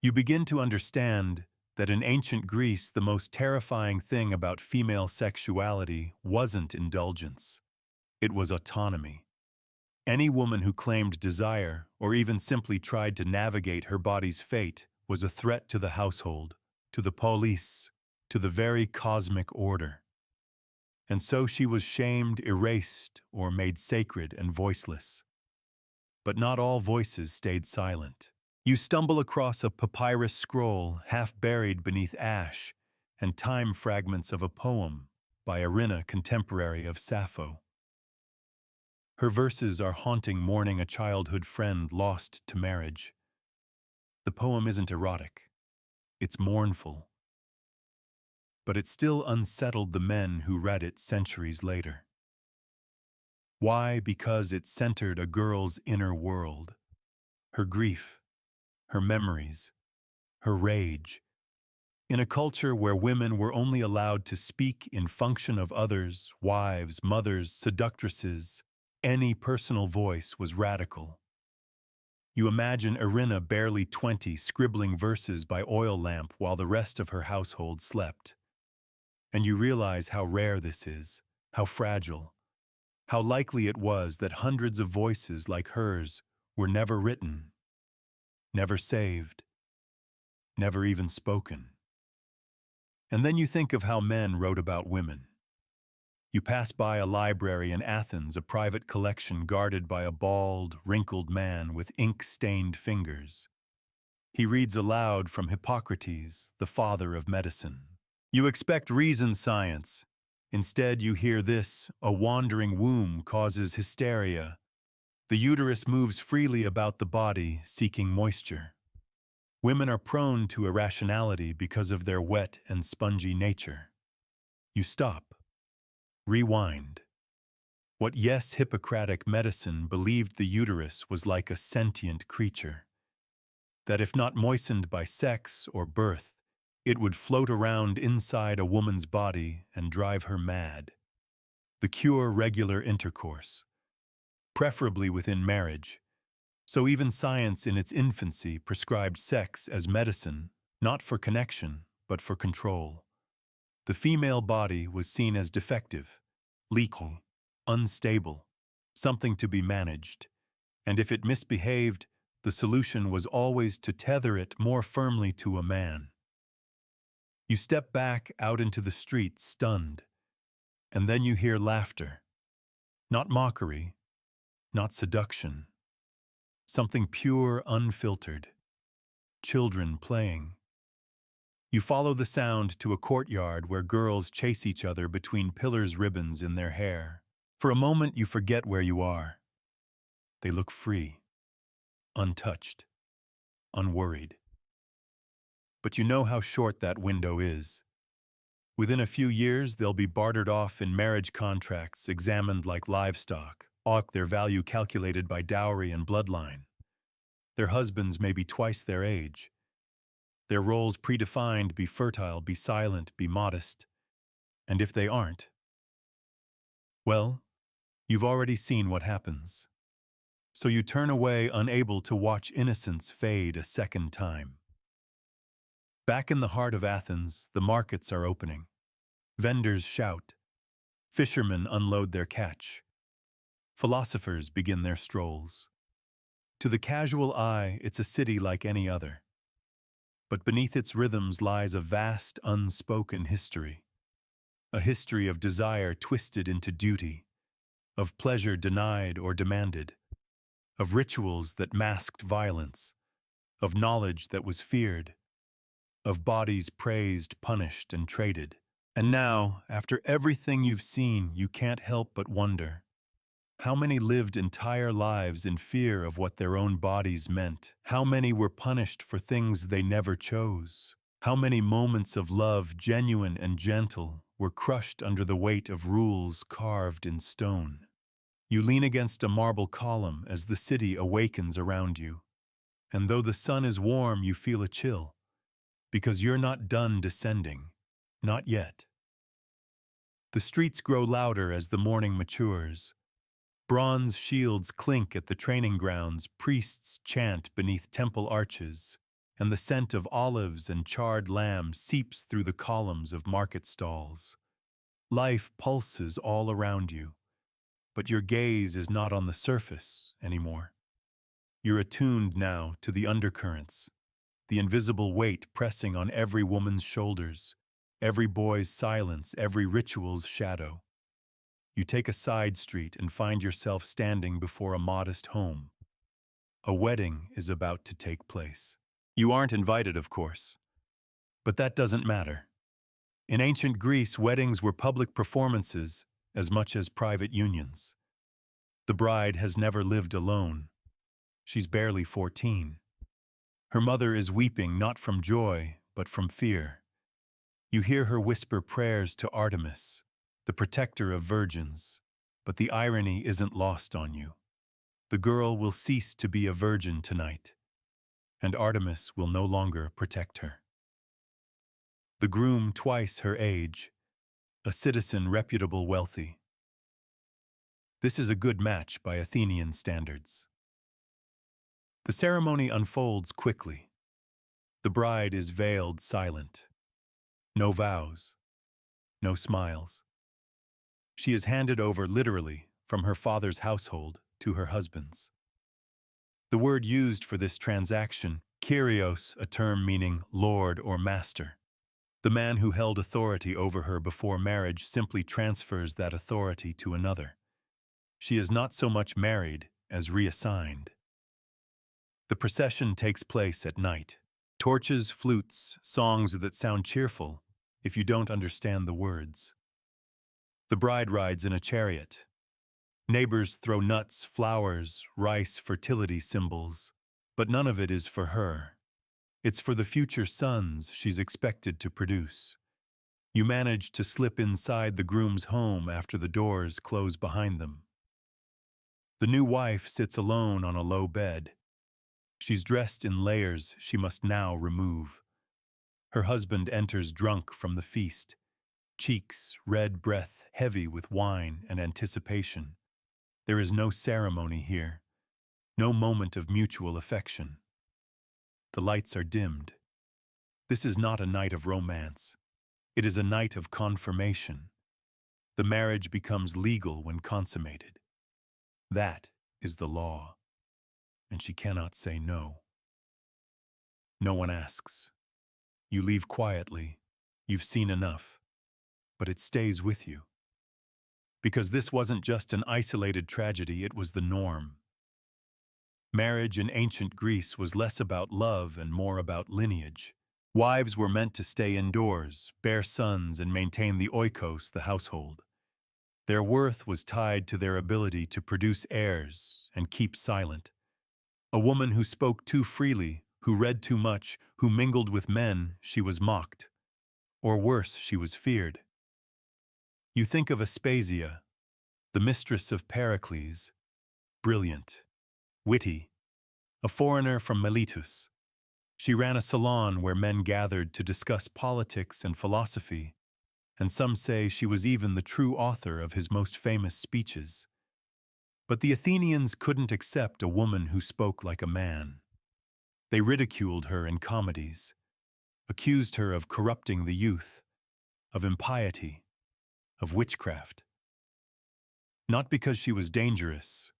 You begin to understand that in ancient Greece, the most terrifying thing about female sexuality wasn't indulgence. It was autonomy. Any woman who claimed desire, or even simply tried to navigate her body's fate, was a threat to the household, to the police, to the very cosmic order. And so she was shamed, erased, or made sacred and voiceless. But not all voices stayed silent. You stumble across a papyrus scroll half buried beneath ash and time fragments of a poem by Erinna, contemporary of Sappho. Her verses are haunting, mourning a childhood friend lost to marriage. The poem isn't erotic. It's mournful. But it still unsettled the men who read it centuries later. Why? Because it centered a girl's inner world, her grief, her memories, her rage. In a culture where women were only allowed to speak in function of others, wives, mothers, seductresses, any personal voice was radical. You imagine Erinna, barely 20, scribbling verses by oil lamp while the rest of her household slept. And you realize how rare this is, how fragile, how likely it was that hundreds of voices like hers were never written, never saved, never even spoken. And then you think of how men wrote about women. You pass by a library in Athens, a private collection guarded by a bald, wrinkled man with ink-stained fingers. He reads aloud from Hippocrates, the father of medicine. You expect reason science. Instead, you hear this: a wandering womb causes hysteria. The uterus moves freely about the body, seeking moisture. Women are prone to irrationality because of their wet and spongy nature. You stop. Rewind. What yes Hippocratic medicine believed the uterus was like a sentient creature, that if not moistened by sex or birth, it would float around inside a woman's body and drive her mad. The cure regular intercourse, preferably within marriage, so even science in its infancy prescribed sex as medicine, not for connection, but for control. The female body was seen as defective, leaky, unstable, something to be managed, and if it misbehaved, the solution was always to tether it more firmly to a man. You step back out into the street stunned, and then you hear laughter. Not mockery, not seduction. Something pure, unfiltered. Children playing. You follow the sound to a courtyard where girls chase each other between pillars' ribbons in their hair. For a moment you forget where you are. They look free, untouched, unworried. But you know how short that window is. Within a few years, they'll be bartered off in marriage contracts examined like livestock, their value calculated by dowry and bloodline. Their husbands may be twice their age. Their roles predefined: be fertile, be silent, be modest. And if they aren't, well, you've already seen what happens. So you turn away, unable to watch innocence fade a second time. Back in the heart of Athens, the markets are opening. Vendors shout. Fishermen unload their catch. Philosophers begin their strolls. To the casual eye, it's a city like any other. But beneath its rhythms lies a vast, unspoken history. A history of desire twisted into duty, of pleasure denied or demanded, of rituals that masked violence, of knowledge that was feared, of bodies praised, punished, and traded. And now, after everything you've seen, you can't help but wonder. How many lived entire lives in fear of what their own bodies meant? How many were punished for things they never chose? How many moments of love, genuine and gentle, were crushed under the weight of rules carved in stone? You lean against a marble column as the city awakens around you. And though the sun is warm, you feel a chill, because you're not done descending. Not yet. The streets grow louder as the morning matures. Bronze shields clink at the training grounds, priests chant beneath temple arches, and the scent of olives and charred lamb seeps through the columns of market stalls. Life pulses all around you, but your gaze is not on the surface anymore. You're attuned now to the undercurrents, the invisible weight pressing on every woman's shoulders, every boy's silence, every ritual's shadow. You take a side street and find yourself standing before a modest home. A wedding is about to take place. You aren't invited, of course, but that doesn't matter. In ancient Greece, weddings were public performances as much as private unions. The bride has never lived alone. She's barely 14. Her mother is weeping not from joy, but from fear. You hear her whisper prayers to Artemis, the protector of virgins, but the irony isn't lost on you. The girl will cease to be a virgin tonight, and Artemis will no longer protect her. The groom twice her age, a citizen reputable wealthy. This is a good match by Athenian standards. The ceremony unfolds quickly. The bride is veiled silent. No vows, no smiles. She is handed over literally from her father's household to her husband's. The word used for this transaction, kyrios, a term meaning lord or master. The man who held authority over her before marriage simply transfers that authority to another. She is not so much married as reassigned. The procession takes place at night. Torches, flutes, songs that sound cheerful if you don't understand the words. The bride rides in a chariot. Neighbors throw nuts, flowers, rice, fertility symbols, but none of it is for her. It's for the future sons she's expected to produce. You manage to slip inside the groom's home after the doors close behind them. The new wife sits alone on a low bed. She's dressed in layers she must now remove. Her husband enters drunk from the feast, cheeks, red breath heavy with wine and anticipation. There is no ceremony here, no moment of mutual affection. The lights are dimmed. This is not a night of romance. It is a night of confirmation. The marriage becomes legal when consummated. That is the law, and she cannot say no. No one asks. You leave quietly. You've seen enough, but it stays with you. Because this wasn't just an isolated tragedy, it was the norm. Marriage in ancient Greece was less about love and more about lineage. Wives were meant to stay indoors, bear sons, and maintain the oikos, the household. Their worth was tied to their ability to produce heirs and keep silent. A woman who spoke too freely, who read too much, who mingled with men, she was mocked. Or worse, she was feared. You think of Aspasia, the mistress of Pericles, brilliant, witty, a foreigner from Miletus. She ran a salon where men gathered to discuss politics and philosophy, and some say she was even the true author of his most famous speeches. But the Athenians couldn't accept a woman who spoke like a man. They ridiculed her in comedies, accused her of corrupting the youth, of impiety, of witchcraft. Not because she was dangerous,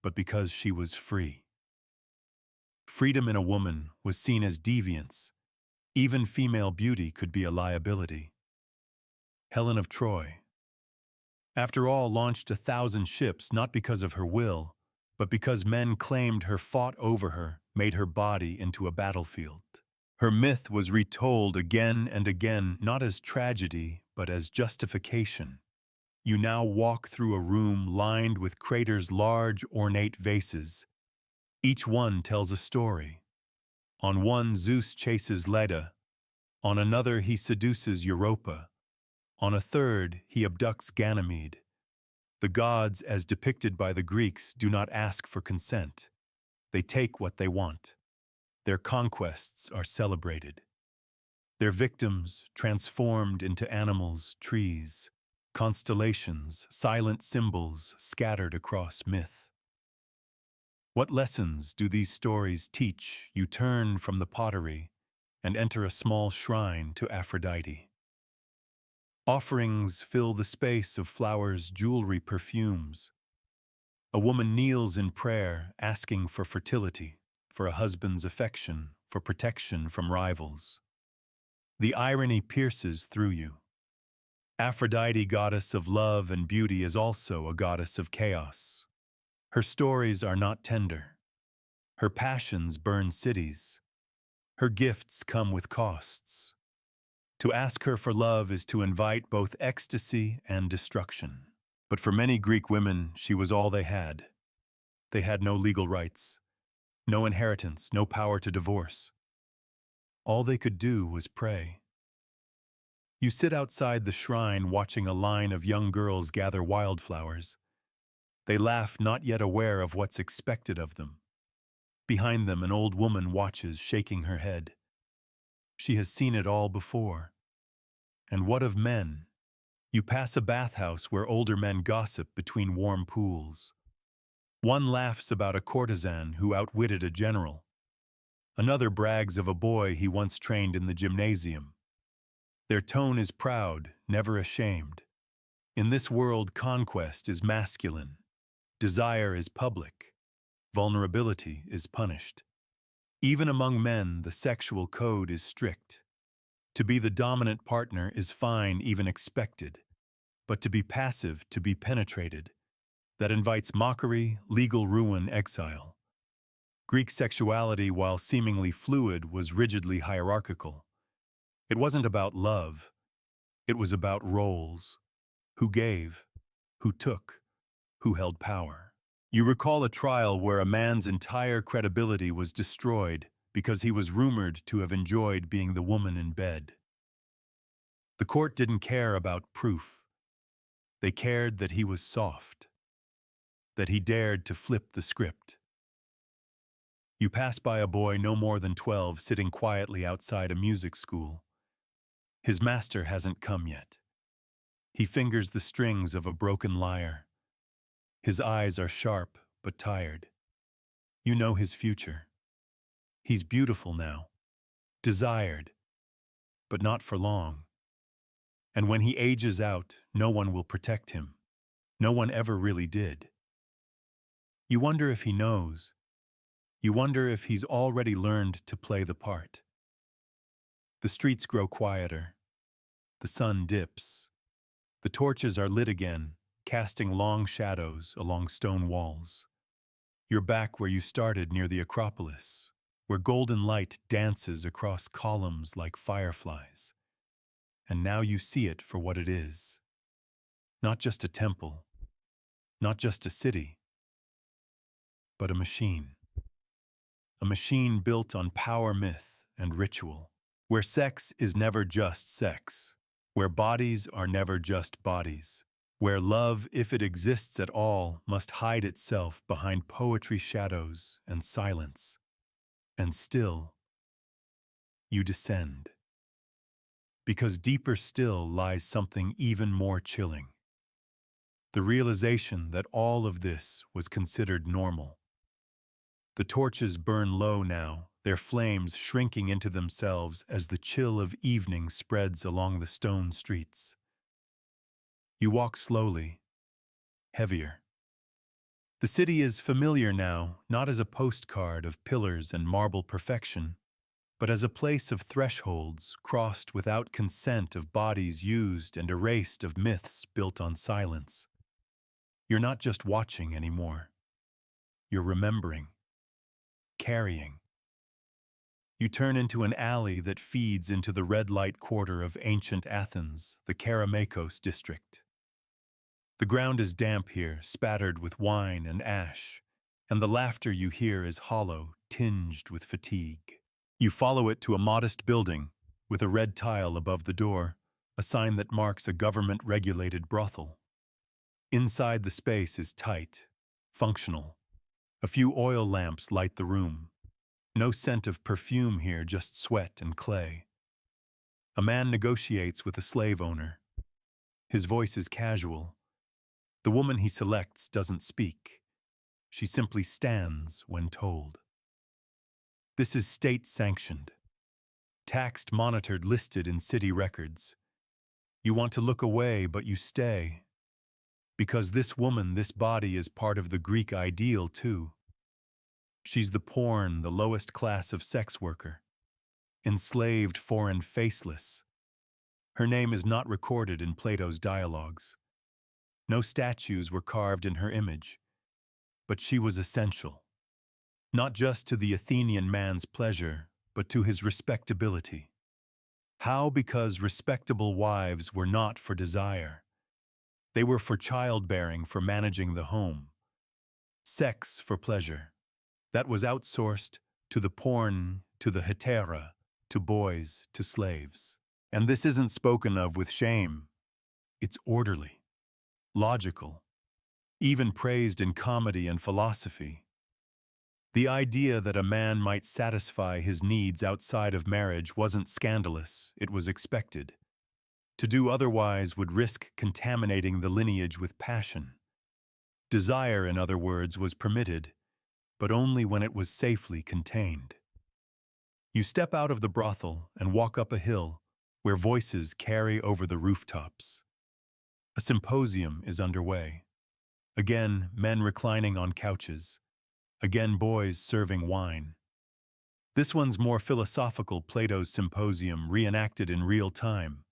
but because she was free. Freedom in a woman was seen as deviance. Even female beauty could be a liability. Helen of Troy, after all, launched 1,000 ships not because of her will, but because men claimed her, fought over her, made her body into a battlefield. Her myth was retold again and again, not as tragedy, but as justification. You now walk through a room lined with craters, large, ornate vases. Each one tells a story. On one, Zeus chases Leda. On another, he seduces Europa. On a third, he abducts Ganymede. The gods, as depicted by the Greeks, do not ask for consent. They take what they want. Their conquests are celebrated. Their victims transformed into animals, trees, constellations, silent symbols scattered across myth. What lessons do these stories teach? You turn from the pottery and enter a small shrine to Aphrodite. Offerings fill the space of flowers, jewelry, perfumes. A woman kneels in prayer, asking for fertility, for a husband's affection, for protection from rivals. The irony pierces through you. Aphrodite, goddess of love and beauty, is also a goddess of chaos. Her stories are not tender. Her passions burn cities. Her gifts come with costs. To ask her for love is to invite both ecstasy and destruction. But for many Greek women, she was all they had. They had no legal rights, no inheritance, no power to divorce. All they could do was pray. You sit outside the shrine watching a line of young girls gather wildflowers. They laugh, not yet aware of what's expected of them. Behind them, an old woman watches, shaking her head. She has seen it all before. And what of men? You pass a bathhouse where older men gossip between warm pools. One laughs about a courtesan who outwitted a general. Another brags of a boy he once trained in the gymnasium. Their tone is proud, never ashamed. In this world, conquest is masculine. Desire is public. Vulnerability is punished. Even among men, the sexual code is strict. To be the dominant partner is fine, even expected. But to be passive, to be penetrated, that invites mockery, legal ruin, exile. Greek sexuality, while seemingly fluid, was rigidly hierarchical. It wasn't about love. It was about roles. Who gave? Who took? Who held power? You recall a trial where a man's entire credibility was destroyed because he was rumored to have enjoyed being the woman in bed. The court didn't care about proof. They cared that he was soft, that he dared to flip the script. You pass by a boy no more than 12 sitting quietly outside a music school. His master hasn't come yet. He fingers the strings of a broken lyre. His eyes are sharp but tired. You know his future. He's beautiful now, desired, but not for long. And when he ages out, no one will protect him. No one ever really did. You wonder if he knows. You wonder if he's already learned to play the part. The streets grow quieter. The sun dips. The torches are lit again, casting long shadows along stone walls. You're back where you started near the Acropolis, where golden light dances across columns like fireflies. And now you see it for what it is. Not just a temple, not just a city, but a machine. A machine built on power myth and ritual, where sex is never just sex, where bodies are never just bodies, where love, if it exists at all, must hide itself behind poetry shadows and silence. And still, you descend. Because deeper still lies something even more chilling. The realization that all of this was considered normal. The torches burn low now, their flames shrinking into themselves as the chill of evening spreads along the stone streets. You walk slowly, heavier. The city is familiar now, not as a postcard of pillars and marble perfection, but as a place of thresholds crossed without consent, of bodies used and erased, of myths built on silence. You're not just watching anymore. You're remembering, carrying. You turn into an alley that feeds into the red light quarter of ancient Athens, the Kerameikos district. The ground is damp here, spattered with wine and ash, and the laughter you hear is hollow, tinged with fatigue. You follow it to a modest building, with a red tile above the door, a sign that marks a government-regulated brothel. Inside, the space is tight, functional. A few oil lamps light the room. No scent of perfume here, just sweat and clay. A man negotiates with a slave owner. His voice is casual. The woman he selects doesn't speak. She simply stands when told. This is state-sanctioned, taxed, monitored, listed in city records. You want to look away, but you stay. Because this woman, this body, is part of the Greek ideal, too. She's the porn, the lowest class of sex worker. Enslaved, foreign, faceless. Her name is not recorded in Plato's dialogues. No statues were carved in her image. But she was essential. Not just to the Athenian man's pleasure, but to his respectability. How? Because respectable wives were not for desire. They were for childbearing, for managing the home. Sex for pleasure. That was outsourced to the porn, to the hetera, to boys, to slaves. And this isn't spoken of with shame. It's orderly, logical, even praised in comedy and philosophy. The idea that a man might satisfy his needs outside of marriage wasn't scandalous, it was expected. To do otherwise would risk contaminating the lineage with passion. Desire, in other words, was permitted, but only when it was safely contained. You step out of the brothel and walk up a hill where voices carry over the rooftops. A symposium is underway. Again, men reclining on couches. Again, boys serving wine. This one's more philosophical, Plato's symposium reenacted in real time.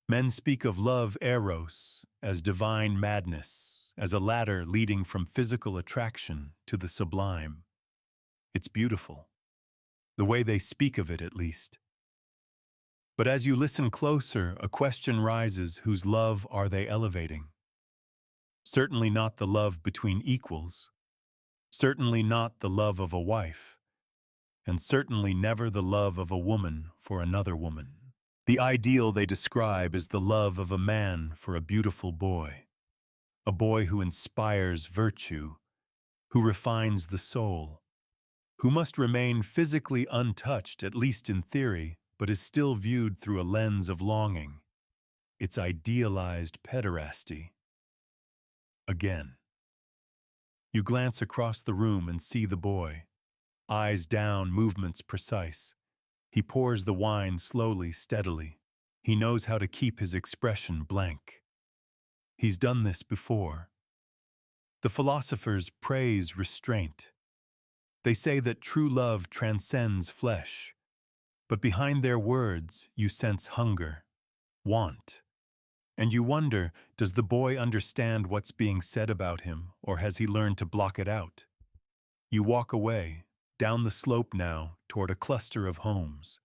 Men speak of love, eros, as divine madness, as a ladder leading from physical attraction to the sublime. It's beautiful. The way they speak of it, at least. But as you listen closer, a question rises: whose love are they elevating? Certainly not the love between equals. Certainly not the love of a wife. And certainly never the love of a woman for another woman. The ideal they describe is the love of a man for a beautiful boy, a boy who inspires virtue, who refines the soul, who must remain physically untouched, at least in theory, but is still viewed through a lens of longing. It's idealized pederasty. Again. You glance across the room and see the boy. Eyes down, movements precise. He pours the wine slowly, steadily. He knows how to keep his expression blank. He's done this before. The philosophers praise restraint. They say that true love transcends flesh. But behind their words, you sense hunger, want. And you wonder, does the boy understand what's being said about him, or has he learned to block it out? You walk away, down the slope now, toward a cluster of homes.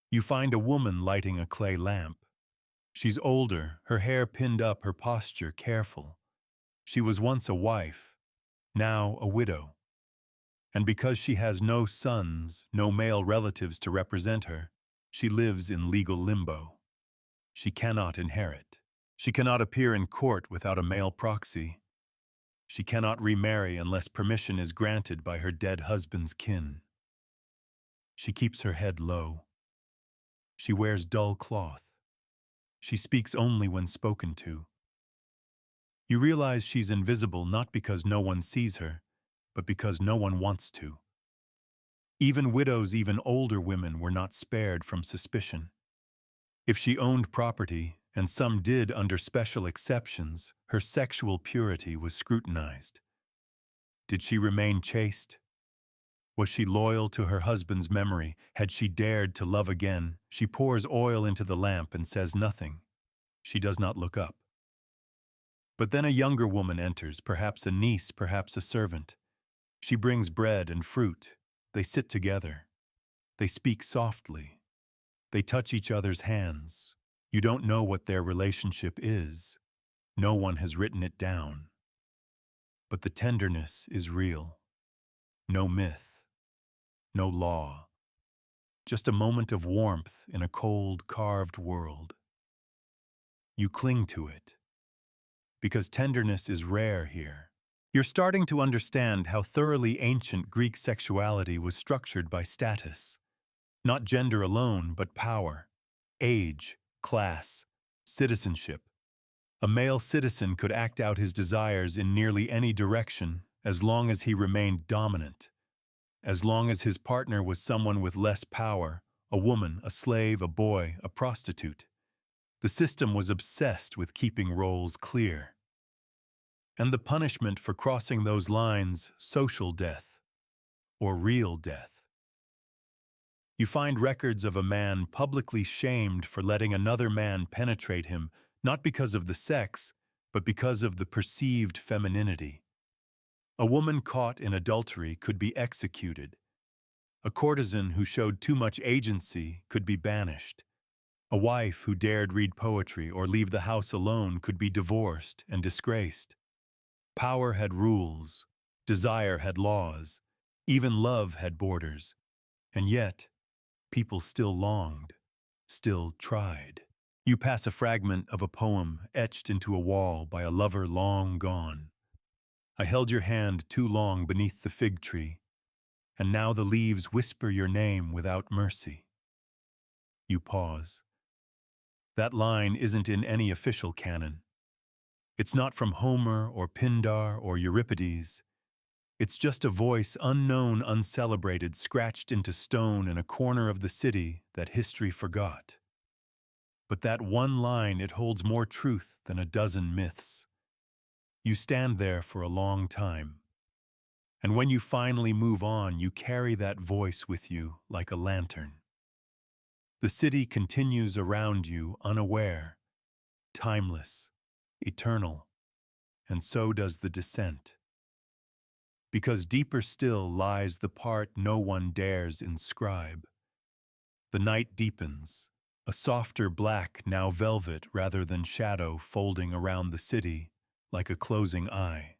You find a woman lighting a clay lamp. She's older, her hair pinned up, her posture careful. She was once a wife, now a widow. And because she has no sons, no male relatives to represent her, she lives in legal limbo. She cannot inherit. She cannot appear in court without a male proxy. She cannot remarry unless permission is granted by her dead husband's kin. She keeps her head low. She wears dull cloth. She speaks only when spoken to. You realize she's invisible not because no one sees her, but because no one wants to. Even widows, even older women were not spared from suspicion. If she owned property, and some did under special exceptions, her sexual purity was scrutinized. Did she remain chaste? Was she loyal to her husband's memory? Had she dared to love again? She pours oil into the lamp and says nothing. She does not look up. But then a younger woman enters, perhaps a niece, perhaps a servant. She brings bread and fruit. They sit together. They speak softly. They touch each other's hands. You don't know what their relationship is. No one has written it down. But the tenderness is real. No myth. No law. Just a moment of warmth in a cold, carved world. You cling to it. Because tenderness is rare here. You're starting to understand how thoroughly ancient Greek sexuality was structured by status. Not gender alone, but power, age, class, citizenship. A male citizen could act out his desires in nearly any direction as long as he remained dominant. As long as his partner was someone with less power, a woman, a slave, a boy, a prostitute. The system was obsessed with keeping roles clear. And the punishment for crossing those lines, social death, or real death. You find records of a man publicly shamed for letting another man penetrate him, not because of the sex, but because of the perceived femininity. A woman caught in adultery could be executed. A courtesan who showed too much agency could be banished. A wife who dared read poetry or leave the house alone could be divorced and disgraced. Power had rules, desire had laws, even love had borders. And yet, people still longed, still tried. You pass a fragment of a poem etched into a wall by a lover long gone. I held your hand too long beneath the fig tree, and now the leaves whisper your name without mercy. You pause. That line isn't in any official canon. It's not from Homer or Pindar or Euripides. It's just a voice unknown, uncelebrated, scratched into stone in a corner of the city that history forgot. But that one line, it holds more truth than a dozen myths. You stand there for a long time. And when you finally move on, you carry that voice with you like a lantern. The city continues around you unaware, timeless, eternal, and so does the descent. Because deeper still lies the part no one dares inscribe. The night deepens, a softer black, now velvet rather than shadow, folding around the city like a closing eye.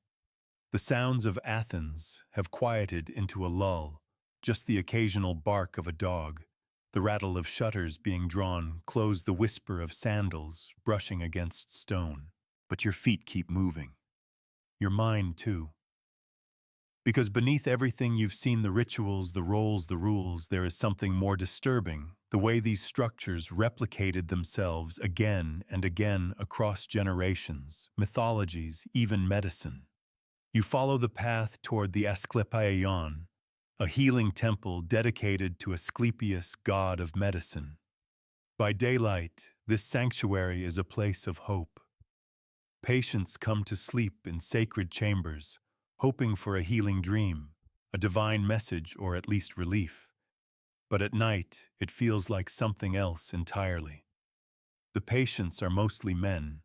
The sounds of Athens have quieted into a lull, just the occasional bark of a dog, The rattle of shutters being drawn close the whisper of sandals brushing against stone. But your feet keep moving. Your mind, too. Because beneath everything you've seen, the rituals, the roles, the rules, there is something more disturbing. The way these structures replicated themselves again and again across generations, mythologies, even medicine. You follow the path toward the Asclepieion, a healing temple dedicated to Asclepius, god of medicine. By daylight, this sanctuary is a place of hope. Patients come to sleep in sacred chambers, hoping for a healing dream, a divine message, or at least relief. But at night, it feels like something else entirely. The patients are mostly men.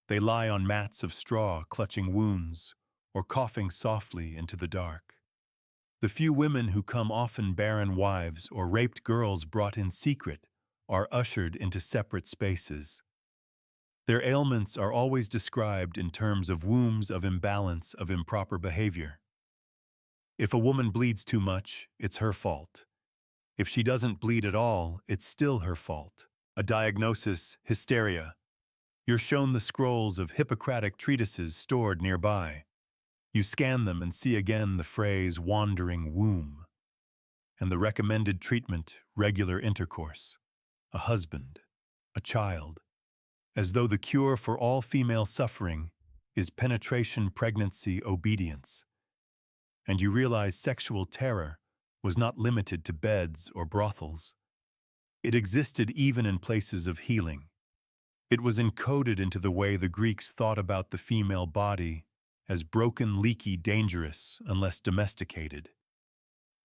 They lie on mats of straw, clutching wounds, or coughing softly into the dark. The few women who come, often barren wives or raped girls brought in secret, are ushered into separate spaces. Their ailments are always described in terms of wombs of imbalance, of improper behavior. If a woman bleeds too much, it's her fault. If she doesn't bleed at all, it's still her fault. A diagnosis, hysteria. You're shown the scrolls of Hippocratic treatises stored nearby. You scan them and see again the phrase wandering womb. And the recommended treatment, regular intercourse. A husband, a child. As though the cure for all female suffering is penetration, pregnancy, obedience. And you realize sexual terror was not limited to beds or brothels. It existed even in places of healing. It was encoded into the way the Greeks thought about the female body as broken, leaky, dangerous, unless domesticated.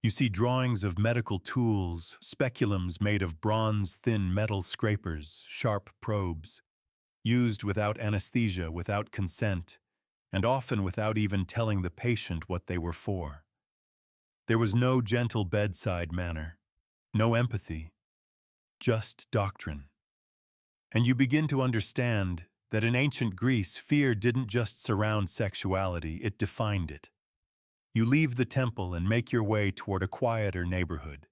You see drawings of medical tools, speculums made of bronze-thin metal scrapers, sharp probes, used without anesthesia, without consent, and often without even telling the patient what they were for. There was no gentle bedside manner, no empathy, just doctrine. And you begin to understand that in ancient Greece, fear didn't just surround sexuality, it defined it. You leave the temple and make your way toward a quieter neighborhood,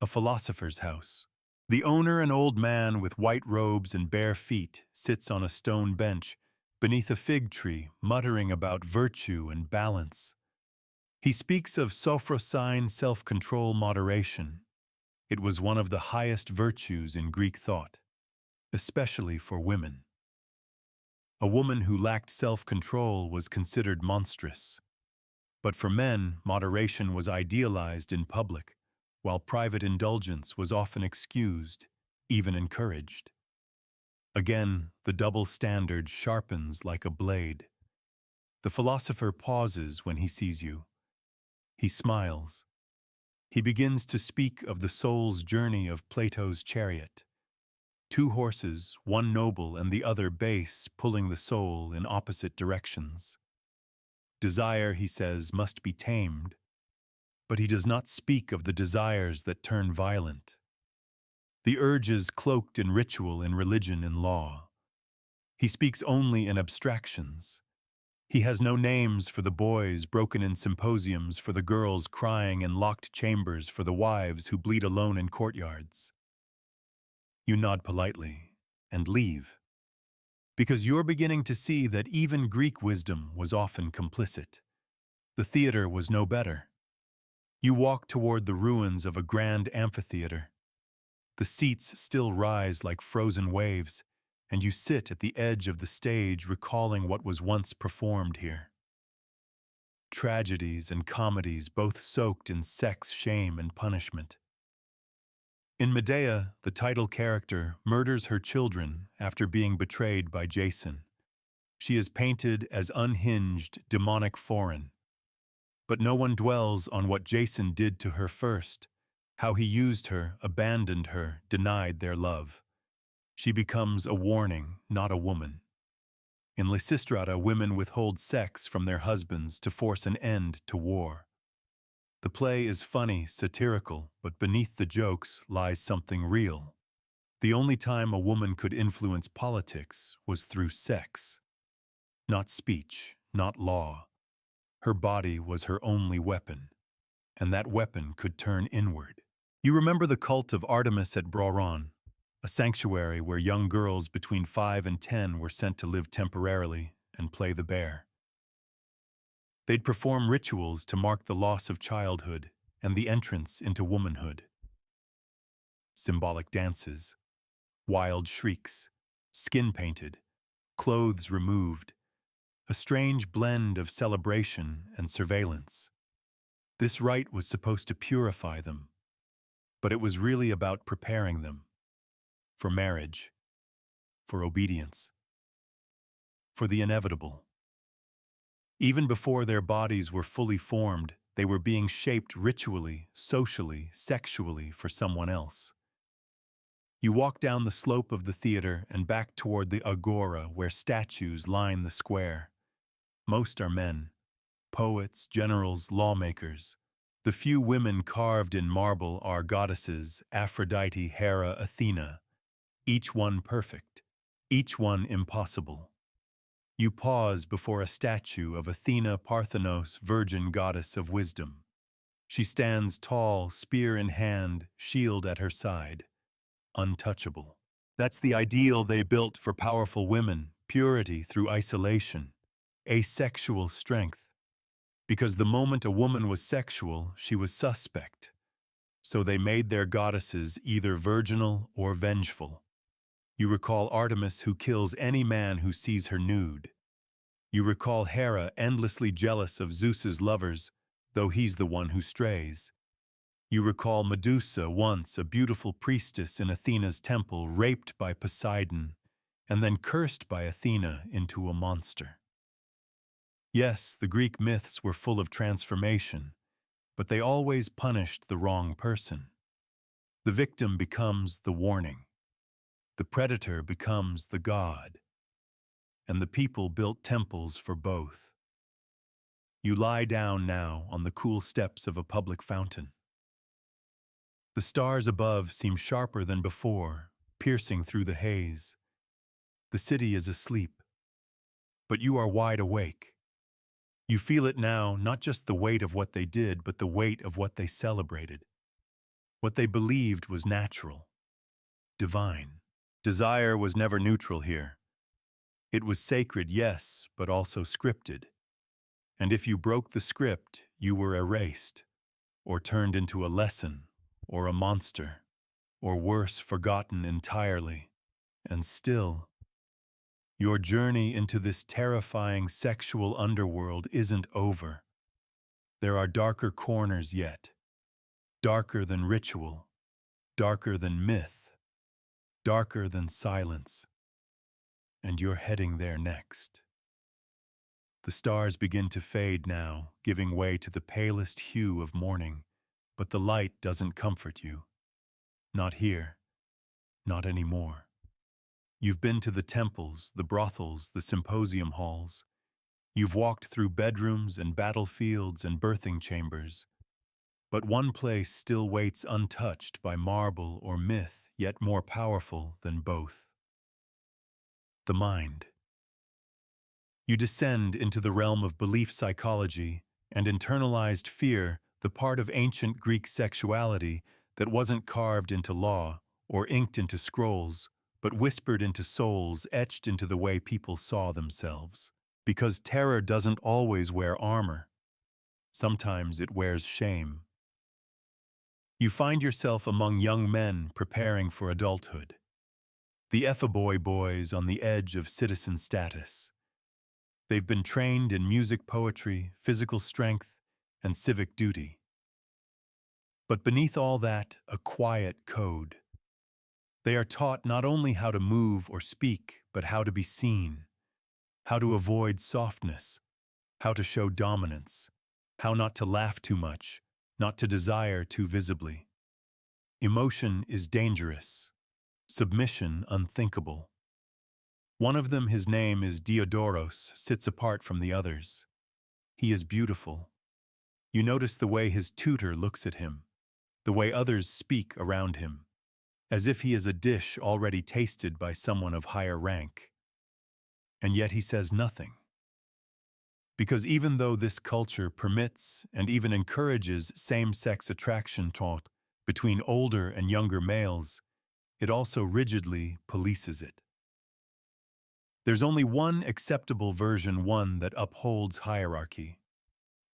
a philosopher's house. The owner, an old man with white robes and bare feet, sits on a stone bench beneath a fig tree, muttering about virtue and balance. He speaks of sophrosine, self-control, moderation. It was one of the highest virtues in Greek thought, especially for women. A woman who lacked self-control was considered monstrous. But for men, moderation was idealized in public, while private indulgence was often excused, even encouraged. Again, the double standard sharpens like a blade. The philosopher pauses when he sees you. He smiles. He begins to speak of the soul's journey of Plato's chariot. Two horses, one noble and the other base, pulling the soul in opposite directions. Desire, he says, must be tamed. But he does not speak of the desires that turn violent. The urges cloaked in ritual, in religion, in law. He speaks only in abstractions. He has no names for the boys broken in symposiums, for the girls crying in locked chambers, for the wives who bleed alone in courtyards. You nod politely and leave, because you're beginning to see that even Greek wisdom was often complicit. The theater was no better. You walk toward the ruins of a grand amphitheater. The seats still rise like frozen waves, and you sit at the edge of the stage recalling what was once performed here. Tragedies and comedies both soaked in sex, shame, and punishment. In Medea, the title character murders her children after being betrayed by Jason. She is painted as unhinged, demonic, foreign. But no one dwells on what Jason did to her first, how he used her, abandoned her, denied their love. She becomes a warning, not a woman. In Lysistrata, women withhold sex from their husbands to force an end to war. The play is funny, satirical, but beneath the jokes lies something real. The only time a woman could influence politics was through sex. Not speech, not law. Her body was her only weapon, and that weapon could turn inward. You remember the cult of Artemis at Broron, a sanctuary where young girls between 5 and 10 were sent to live temporarily and play the bear. They'd perform rituals to mark the loss of childhood and the entrance into womanhood. Symbolic dances, wild shrieks, skin painted, clothes removed, a strange blend of celebration and surveillance. This rite was supposed to purify them, but it was really about preparing them for marriage, for obedience, for the inevitable. Even before their bodies were fully formed, they were being shaped ritually, socially, sexually for someone else. You walk down the slope of the theater and back toward the agora where statues line the square. Most are men, poets, generals, lawmakers. The few women carved in marble are goddesses, Aphrodite, Hera, Athena, each one perfect, each one impossible. You pause before a statue of Athena Parthenos, virgin goddess of wisdom. She stands tall, spear in hand, shield at her side, untouchable. That's the ideal they built for powerful women, purity through isolation, asexual strength. Because the moment a woman was sexual, she was suspect. So they made their goddesses either virginal or vengeful. You recall Artemis who kills any man who sees her nude. You recall Hera endlessly jealous of Zeus's lovers, though he's the one who strays. You recall Medusa, once a beautiful priestess in Athena's temple, raped by Poseidon, and then cursed by Athena into a monster. Yes, the Greek myths were full of transformation, but they always punished the wrong person. The victim becomes the warning. The predator becomes the god. And the people built temples for both. You lie down now on the cool steps of a public fountain. The stars above seem sharper than before, piercing through the haze. The city is asleep, but you are wide awake. You feel it now, not just the weight of what they did, but the weight of what they celebrated. What they believed was natural, divine. Desire was never neutral here. It was sacred, yes, but also scripted. And if you broke the script, you were erased, or turned into a lesson, or a monster, or worse, forgotten entirely. And still, your journey into this terrifying sexual underworld isn't over. There are darker corners yet, darker than ritual, darker than myth, darker than silence. And you're heading there next. The stars begin to fade now, giving way to the palest hue of morning, but the light doesn't comfort you. Not here, not anymore. You've been to the temples, the brothels, the symposium halls. You've walked through bedrooms and battlefields and birthing chambers. But one place still waits untouched by marble or myth, yet more powerful than both. The mind. You descend into the realm of belief psychology and internalized fear, the part of ancient Greek sexuality that wasn't carved into law or inked into scrolls, but whispered into souls, etched into the way people saw themselves. Because terror doesn't always wear armor. Sometimes it wears shame. You find yourself among young men preparing for adulthood. The effaboy boys on the edge of citizen status. They've been trained in music, poetry, physical strength, and civic duty. But beneath all that, a quiet code. They are taught not only how to move or speak, but how to be seen, how to avoid softness, how to show dominance, how not to laugh too much, not to desire too visibly. Emotion is dangerous, submission unthinkable. One of them, his name is Diodoros, sits apart from the others. He is beautiful. You notice the way his tutor looks at him, the way others speak around him, as if he is a dish already tasted by someone of higher rank. And yet he says nothing. Because even though this culture permits and even encourages same-sex attraction taught, Between older and younger males, it also rigidly polices it. There's only one acceptable version, one that upholds hierarchy,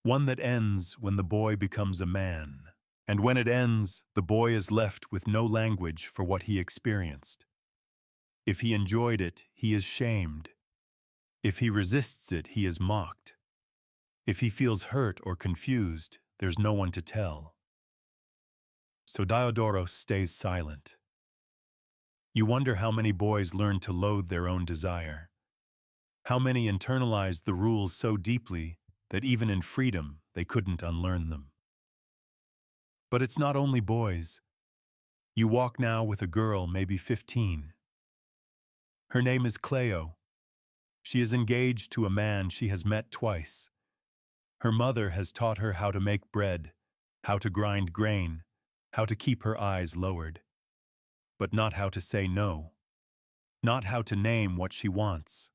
one that ends when the boy becomes a man. And when it ends, the boy is left with no language for what he experienced. If he enjoyed it, he is shamed. If he resists it, he is mocked. If he feels hurt or confused, there's no one to tell. So Diodoros stays silent. You wonder how many boys learn to loathe their own desire. How many internalized the rules so deeply that even in freedom they couldn't unlearn them. But it's not only boys. You walk now with a girl, maybe 15. Her name is Cleo. She is engaged to a man she has met twice. Her mother has taught her how to make bread, how to grind grain, how to keep her eyes lowered. But not how to say no. Not how to name what she wants.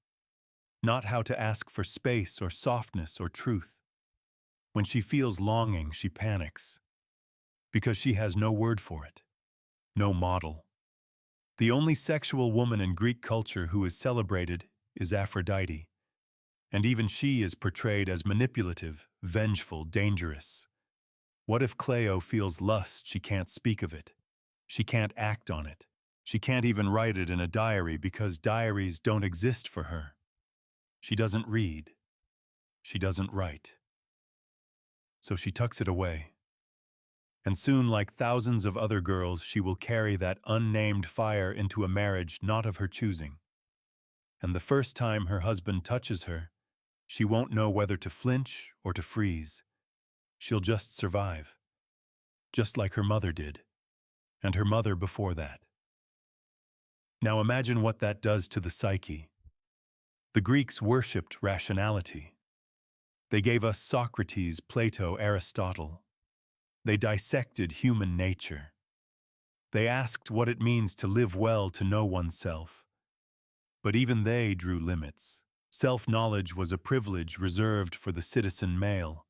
Not how to ask for space or softness or truth. When she feels longing, she panics. Because she has no word for it. No model. The only sexual woman in Greek culture who is celebrated is Aphrodite. And even she is portrayed as manipulative, vengeful, dangerous. What if Cleo feels lust? She can't speak of it. She can't act on it. She can't even write it in a diary because diaries don't exist for her. She doesn't read. She doesn't write. So she tucks it away. And soon, like thousands of other girls, she will carry that unnamed fire into a marriage not of her choosing. And the first time her husband touches her, she won't know whether to flinch or to freeze. She'll just survive. Just like her mother did. And her mother before that. Now imagine what that does to the psyche. The Greeks worshipped rationality. They gave us Socrates, Plato, Aristotle. They dissected human nature. They asked what it means to live well, to know oneself. But even they drew limits. Self-knowledge was a privilege reserved for the citizen male.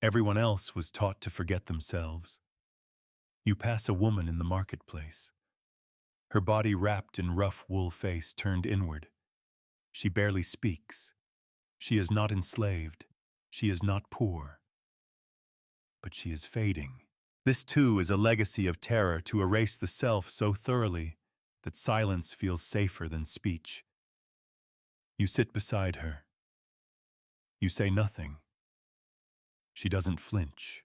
Everyone else was taught to forget themselves. You pass a woman in the marketplace. Her body wrapped in rough wool, face turned inward. She barely speaks. She is not enslaved. She is not poor. But she is fading. This too is a legacy of terror, to erase the self so thoroughly that silence feels safer than speech. You sit beside her. You say nothing. She doesn't flinch.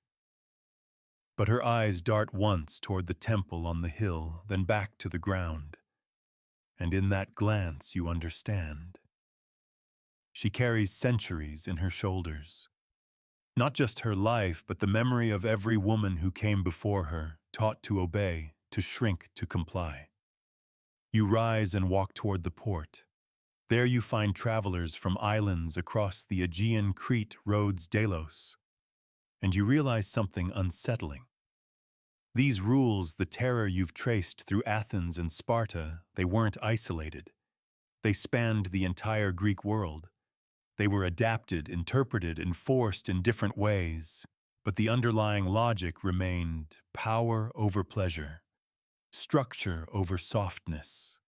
But her eyes dart once toward the temple on the hill, then back to the ground. And in that glance you understand. She carries centuries in her shoulders. Not just her life, but the memory of every woman who came before her, taught to obey, to shrink, to comply. You rise and walk toward the port. There you find travelers from islands across the Aegean, Crete, Rhodes, Delos. And you realize something unsettling. These rules, the terror you've traced through Athens and Sparta, they weren't isolated. They spanned the entire Greek world. They were adapted, interpreted, enforced in different ways, but the underlying logic remained: power over pleasure, structure over softness,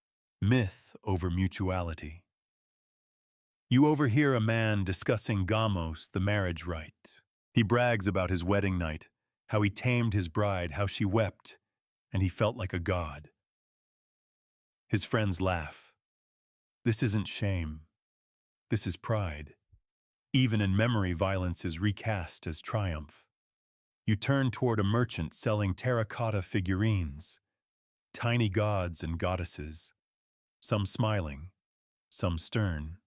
myth over mutuality. You overhear a man discussing gamos, the marriage rite. He brags about his wedding night, how he tamed his bride, how she wept, and he felt like a god. His friends laugh. This isn't shame. This is pride. Even in memory, violence is recast as triumph. You turn toward a merchant selling terracotta figurines, tiny gods and goddesses, some smiling, some stern.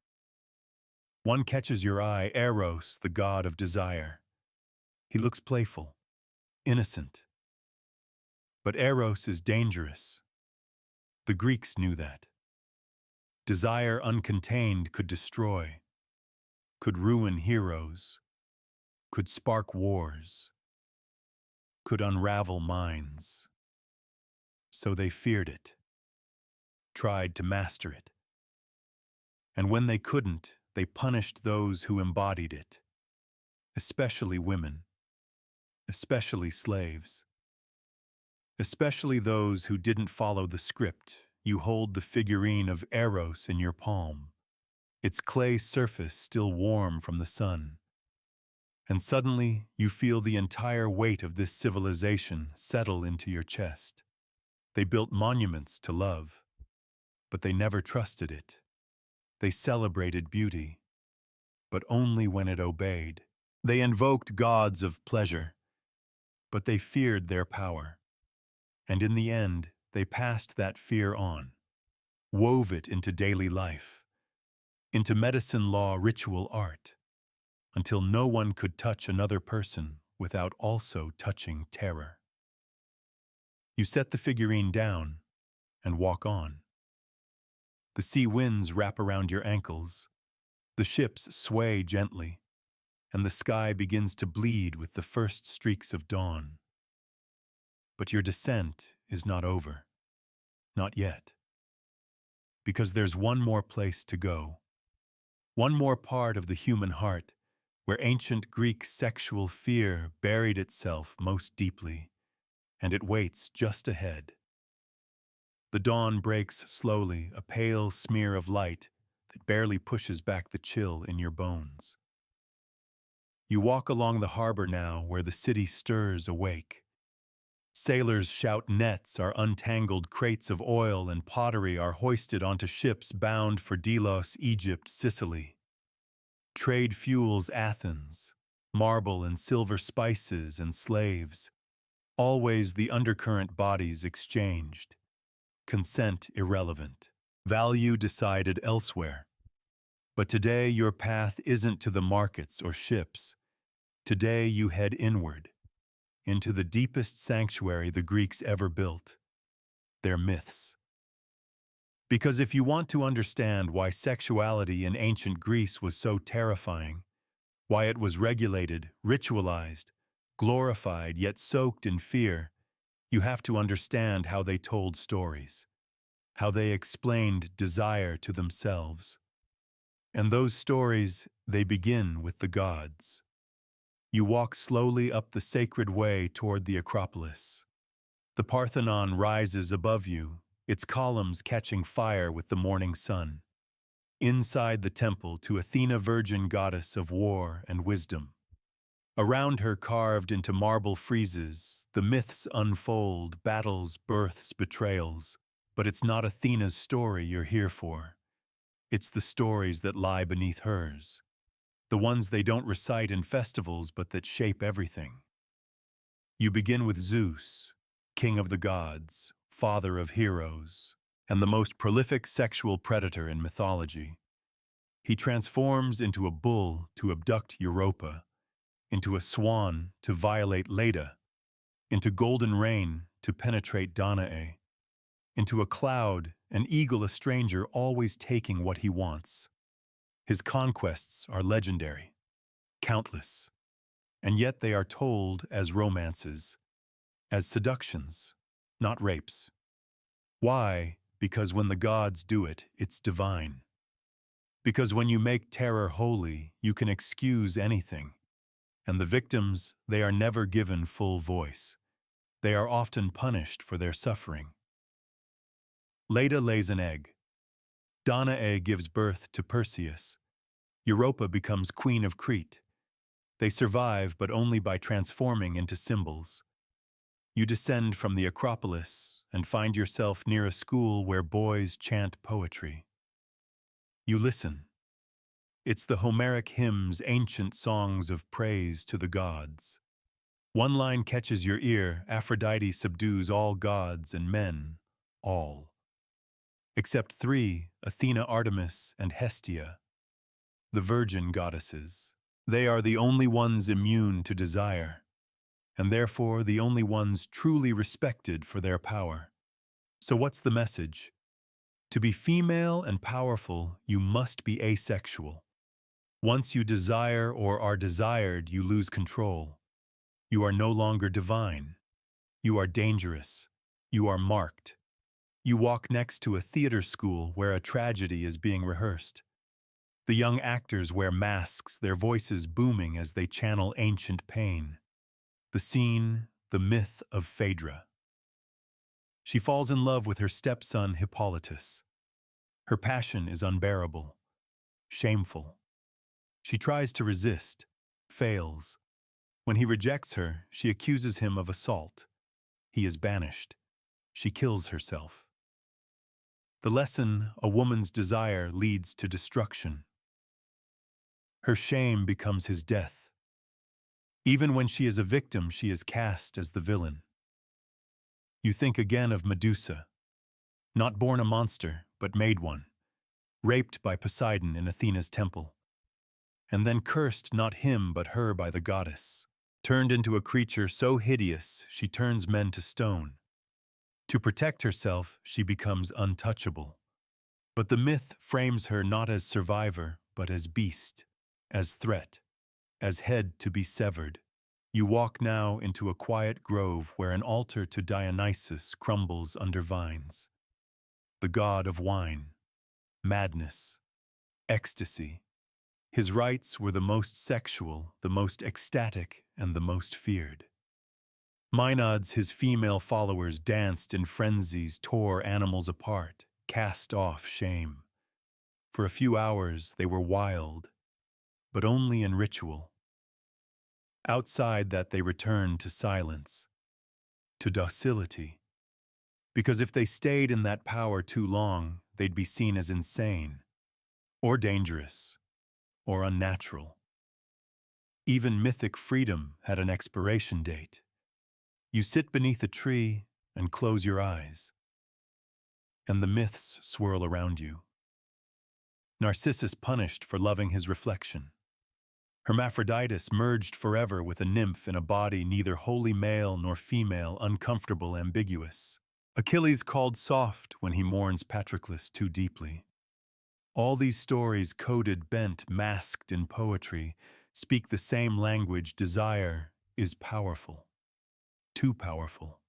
One catches your eye, Eros, the god of desire. He looks playful, innocent. But Eros is dangerous. The Greeks knew that. Desire uncontained could destroy, could ruin heroes, could spark wars, could unravel minds. So they feared it, tried to master it. And when they couldn't, they punished those who embodied it, especially women, especially slaves. especially those who didn't follow the script. You hold the figurine of Eros in your palm, its clay surface still warm from the sun. And suddenly, you feel the entire weight of this civilization settle into your chest. They built monuments to love, but they never trusted it. They celebrated beauty, but only when it obeyed. They invoked gods of pleasure, but they feared their power. And in the end, they passed that fear on, wove it into daily life, into medicine, law, ritual, art, until no one could touch another person without also touching terror. You set the figurine down and walk on. The sea winds wrap around your ankles, the ships sway gently, and the sky begins to bleed with the first streaks of dawn. But your descent is not over. Not yet. Because there's one more place to go. One more part of the human heart where ancient Greek sexual fear buried itself most deeply, and it waits just ahead. The dawn breaks slowly, a pale smear of light that barely pushes back the chill in your bones. You walk along the harbor now where the city stirs awake. Sailors shout, nets are untangled, crates of oil and pottery are hoisted onto ships bound for Delos, Egypt, Sicily. Trade fuels Athens, marble and silver spices and slaves. Always the undercurrent bodies exchanged. Consent irrelevant. Value decided elsewhere. But today your path isn't to the markets or ships. Today you head inward, into the deepest sanctuary the Greeks ever built, their myths. Because if you want to understand why sexuality in ancient Greece was so terrifying, why it was regulated, ritualized, glorified, yet soaked in fear, you have to understand how they told stories, how they explained desire to themselves. And those stories, they begin with the gods. You walk slowly up the sacred way toward the Acropolis. The Parthenon rises above you, its columns catching fire with the morning sun. Inside the temple to Athena, virgin goddess of war and wisdom. Around her, carved into marble friezes, the myths unfold, battles, births, betrayals. But it's not Athena's story you're here for. It's the stories that lie beneath hers. The ones they don't recite in festivals but that shape everything. You begin with Zeus, king of the gods, father of heroes, and the most prolific sexual predator in mythology. He transforms into a bull to abduct Europa, into a swan to violate Leda, into golden rain to penetrate Danae, into a cloud, an eagle, a stranger, always taking what he wants. His conquests are legendary, countless, and yet they are told as romances, as seductions, not rapes. Why? Because when the gods do it, it's divine. Because when you make terror holy, you can excuse anything. And the victims, they are never given full voice. They are often punished for their suffering. Leda lays an egg. Danae gives birth to Perseus. Europa becomes queen of Crete. They survive, but only by transforming into symbols. You descend from the Acropolis and find yourself near a school where boys chant poetry. You listen. It's the Homeric hymns, ancient songs of praise to the gods. One line catches your ear: Aphrodite subdues all gods and men, all. Except three, Athena, Artemis, and Hestia, the virgin goddesses. They are the only ones immune to desire, and therefore the only ones truly respected for their power. So what's the message? To be female and powerful, you must be asexual. Once you desire or are desired, you lose control. You are no longer divine. You are dangerous. You are marked. You walk next to a theater school where a tragedy is being rehearsed. The young actors wear masks, their voices booming as they channel ancient pain. The scene, the myth of Phaedra. She falls in love with her stepson Hippolytus. Her passion is unbearable, shameful. She tries to resist, fails. When he rejects her, she accuses him of assault. He is banished. She kills herself. The lesson, a woman's desire leads to destruction. Her shame becomes his death. Even when she is a victim, she is cast as the villain. You think again of Medusa, not born a monster, but made one, raped by Poseidon in Athena's temple, and then cursed not him but her by the goddess, turned into a creature so hideous she turns men to stone. To protect herself, she becomes untouchable. But the myth frames her not as survivor, but as beast, as threat, as head to be severed. You walk now into a quiet grove where an altar to Dionysus crumbles under vines. The god of wine, madness, ecstasy. His rites were the most sexual, the most ecstatic, and the most feared. Maenads, his female followers, danced in frenzies, tore animals apart, cast off shame. For a few hours they were wild, but only in ritual. Outside that they returned to silence, to docility. Because if they stayed in that power too long, they'd be seen as insane, or dangerous, or unnatural. Even mythic freedom had an expiration date. You sit beneath a tree and close your eyes, and the myths swirl around you. Narcissus punished for loving his reflection. Hermaphroditus merged forever with a nymph in a body neither wholly male nor female, uncomfortable, ambiguous. Achilles called soft when he mourns Patroclus too deeply. All these stories, coded, bent, masked in poetry, speak the same language. Desire is powerful, too powerful,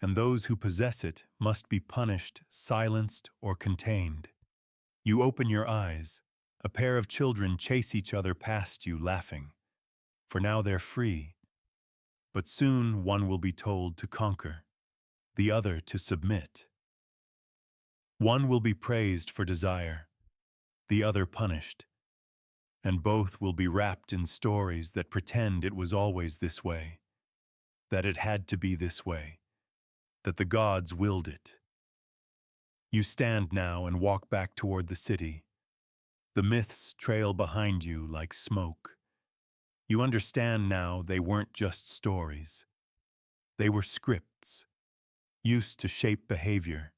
and those who possess it must be punished, silenced, or contained. You open your eyes. A pair of children chase each other past you, laughing, for now they're free. But soon one will be told to conquer, the other to submit. One will be praised for desire, the other punished, and both will be wrapped in stories that pretend it was always this way, that it had to be this way, that the gods willed it. You stand now and walk back toward the city. The myths trail behind you like smoke. You understand now they weren't just stories. They were scripts, used to shape behavior,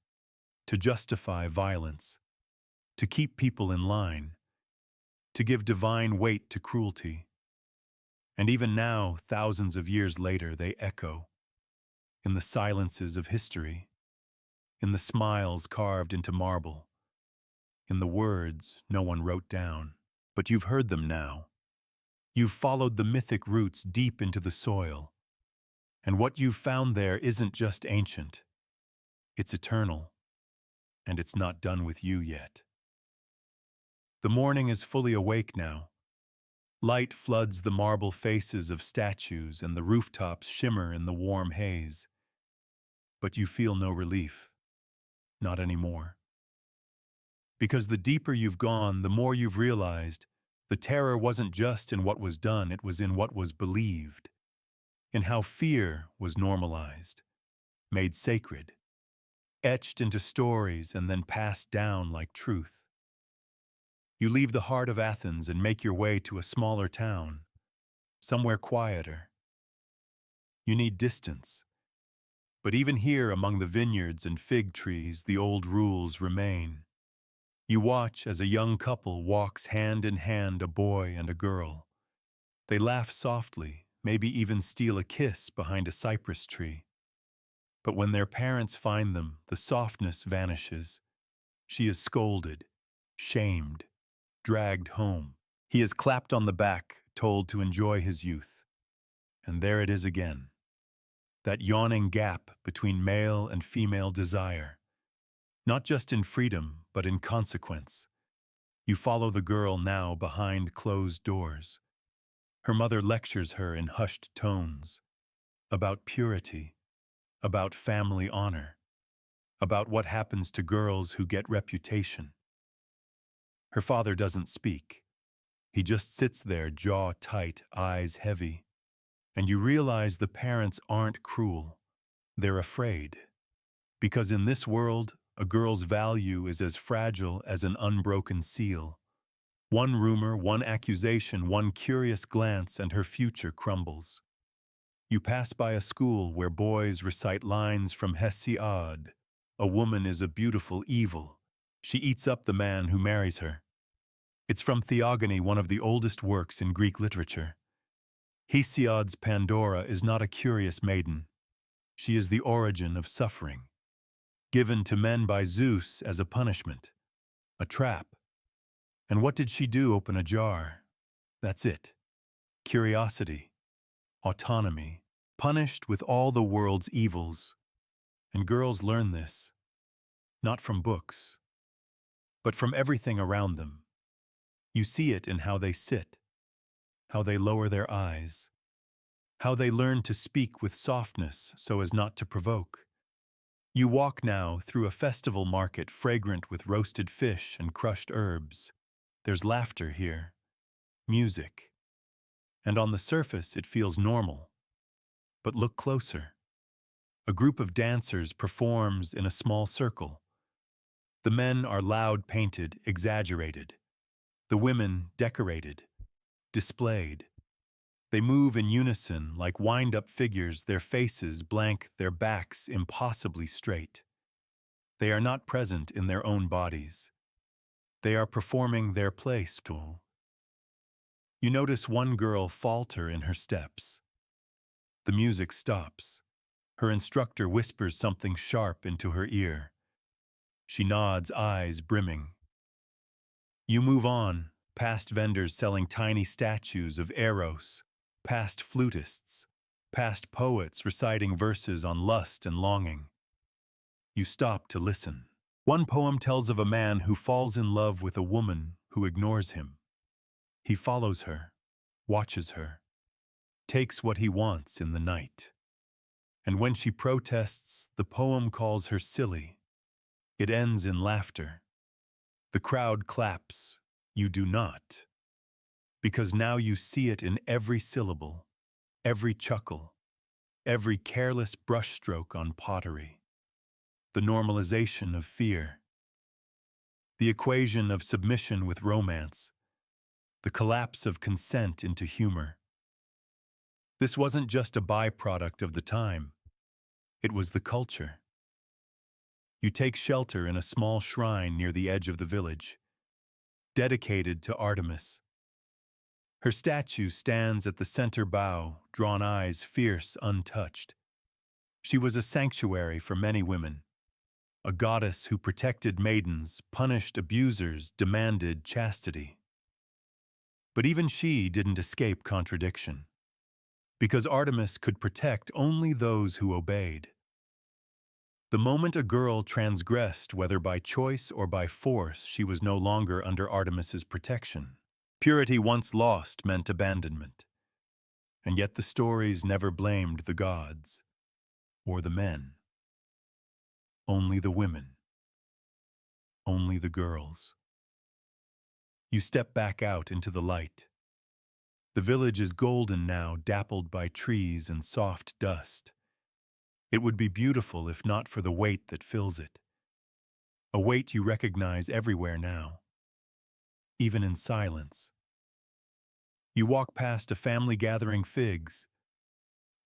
to justify violence, to keep people in line, to give divine weight to cruelty. And even now, thousands of years later, they echo in the silences of history, in the smiles carved into marble, in the words no one wrote down. But you've heard them now. You've followed the mythic roots deep into the soil. And what you've found there isn't just ancient. It's eternal. And it's not done with you yet. The morning is fully awake now. Light floods the marble faces of statues and the rooftops shimmer in the warm haze. But you feel no relief. Not anymore. Because the deeper you've gone, the more you've realized the terror wasn't just in what was done, it was in what was believed, in how fear was normalized, made sacred, etched into stories and then passed down like truth. You leave the heart of Athens and make your way to a smaller town, somewhere quieter. You need distance. But even here among the vineyards and fig trees, the old rules remain. You watch as a young couple walks hand in hand, a boy and a girl. They laugh softly, maybe even steal a kiss behind a cypress tree. But when their parents find them, the softness vanishes. She is scolded, shamed, dragged home. He is clapped on the back, told to enjoy his youth. And there it is again. That yawning gap between male and female desire. Not just in freedom, but in consequence. You follow the girl now behind closed doors. Her mother lectures her in hushed tones about purity, about family honor. about what happens to girls who get reputation. Her father doesn't speak. He just sits there, jaw tight, eyes heavy. And you realize the parents aren't cruel. They're afraid. Because in this world, a girl's value is as fragile as an unbroken seal. One rumor, one accusation, one curious glance, and her future crumbles. You pass by a school where boys recite lines from Hesiod. A woman is a beautiful evil. She eats up the man who marries her. It's from Theogony, one of the oldest works in Greek literature. Hesiod's Pandora is not a curious maiden. She is the origin of suffering, given to men by Zeus as a punishment, a trap. And what did she do? Open a jar. That's it. Curiosity, autonomy, punished with all the world's evils. And girls learn this, not from books, but from everything around them. You see it in how they sit, how they lower their eyes, how they learn to speak with softness so as not to provoke. You walk now through a festival market fragrant with roasted fish and crushed herbs. There's laughter here, music, and on the surface it feels normal. But look closer. A group of dancers performs in a small circle. The men are loud painted, exaggerated. The women decorated, displayed. They move in unison like wind-up figures, their faces blank, their backs impossibly straight. They are not present in their own bodies. They are performing their place too. You notice one girl falter in her steps. The music stops. Her instructor whispers something sharp into her ear. She nods, eyes brimming. You move on, past vendors selling tiny statues of Eros, past flutists, past poets reciting verses on lust and longing. You stop to listen. One poem tells of a man who falls in love with a woman who ignores him. He follows her, watches her, takes what he wants in the night. And when she protests, the poem calls her silly. It ends in laughter. The crowd claps. You do not. Because now you see it in every syllable, every chuckle, every careless brushstroke on pottery. The normalization of fear. The equation of submission with romance. The collapse of consent into humor. This wasn't just a byproduct of the time. It was the culture. You take shelter in a small shrine near the edge of the village, dedicated to Artemis. Her statue stands at the center bow, drawn eyes fierce, untouched. She was a sanctuary for many women, a goddess who protected maidens, punished abusers, demanded chastity. But even she didn't escape contradiction, because Artemis could protect only those who obeyed. The moment a girl transgressed, whether by choice or by force, she was no longer under Artemis's protection. Purity once lost meant abandonment. And yet the stories never blamed the gods or the men. Only the women. Only the girls. You step back out into the light. The village is golden now, dappled by trees and soft dust. It would be beautiful if not for the weight that fills it. A weight you recognize everywhere now, even in silence. You walk past a family gathering figs.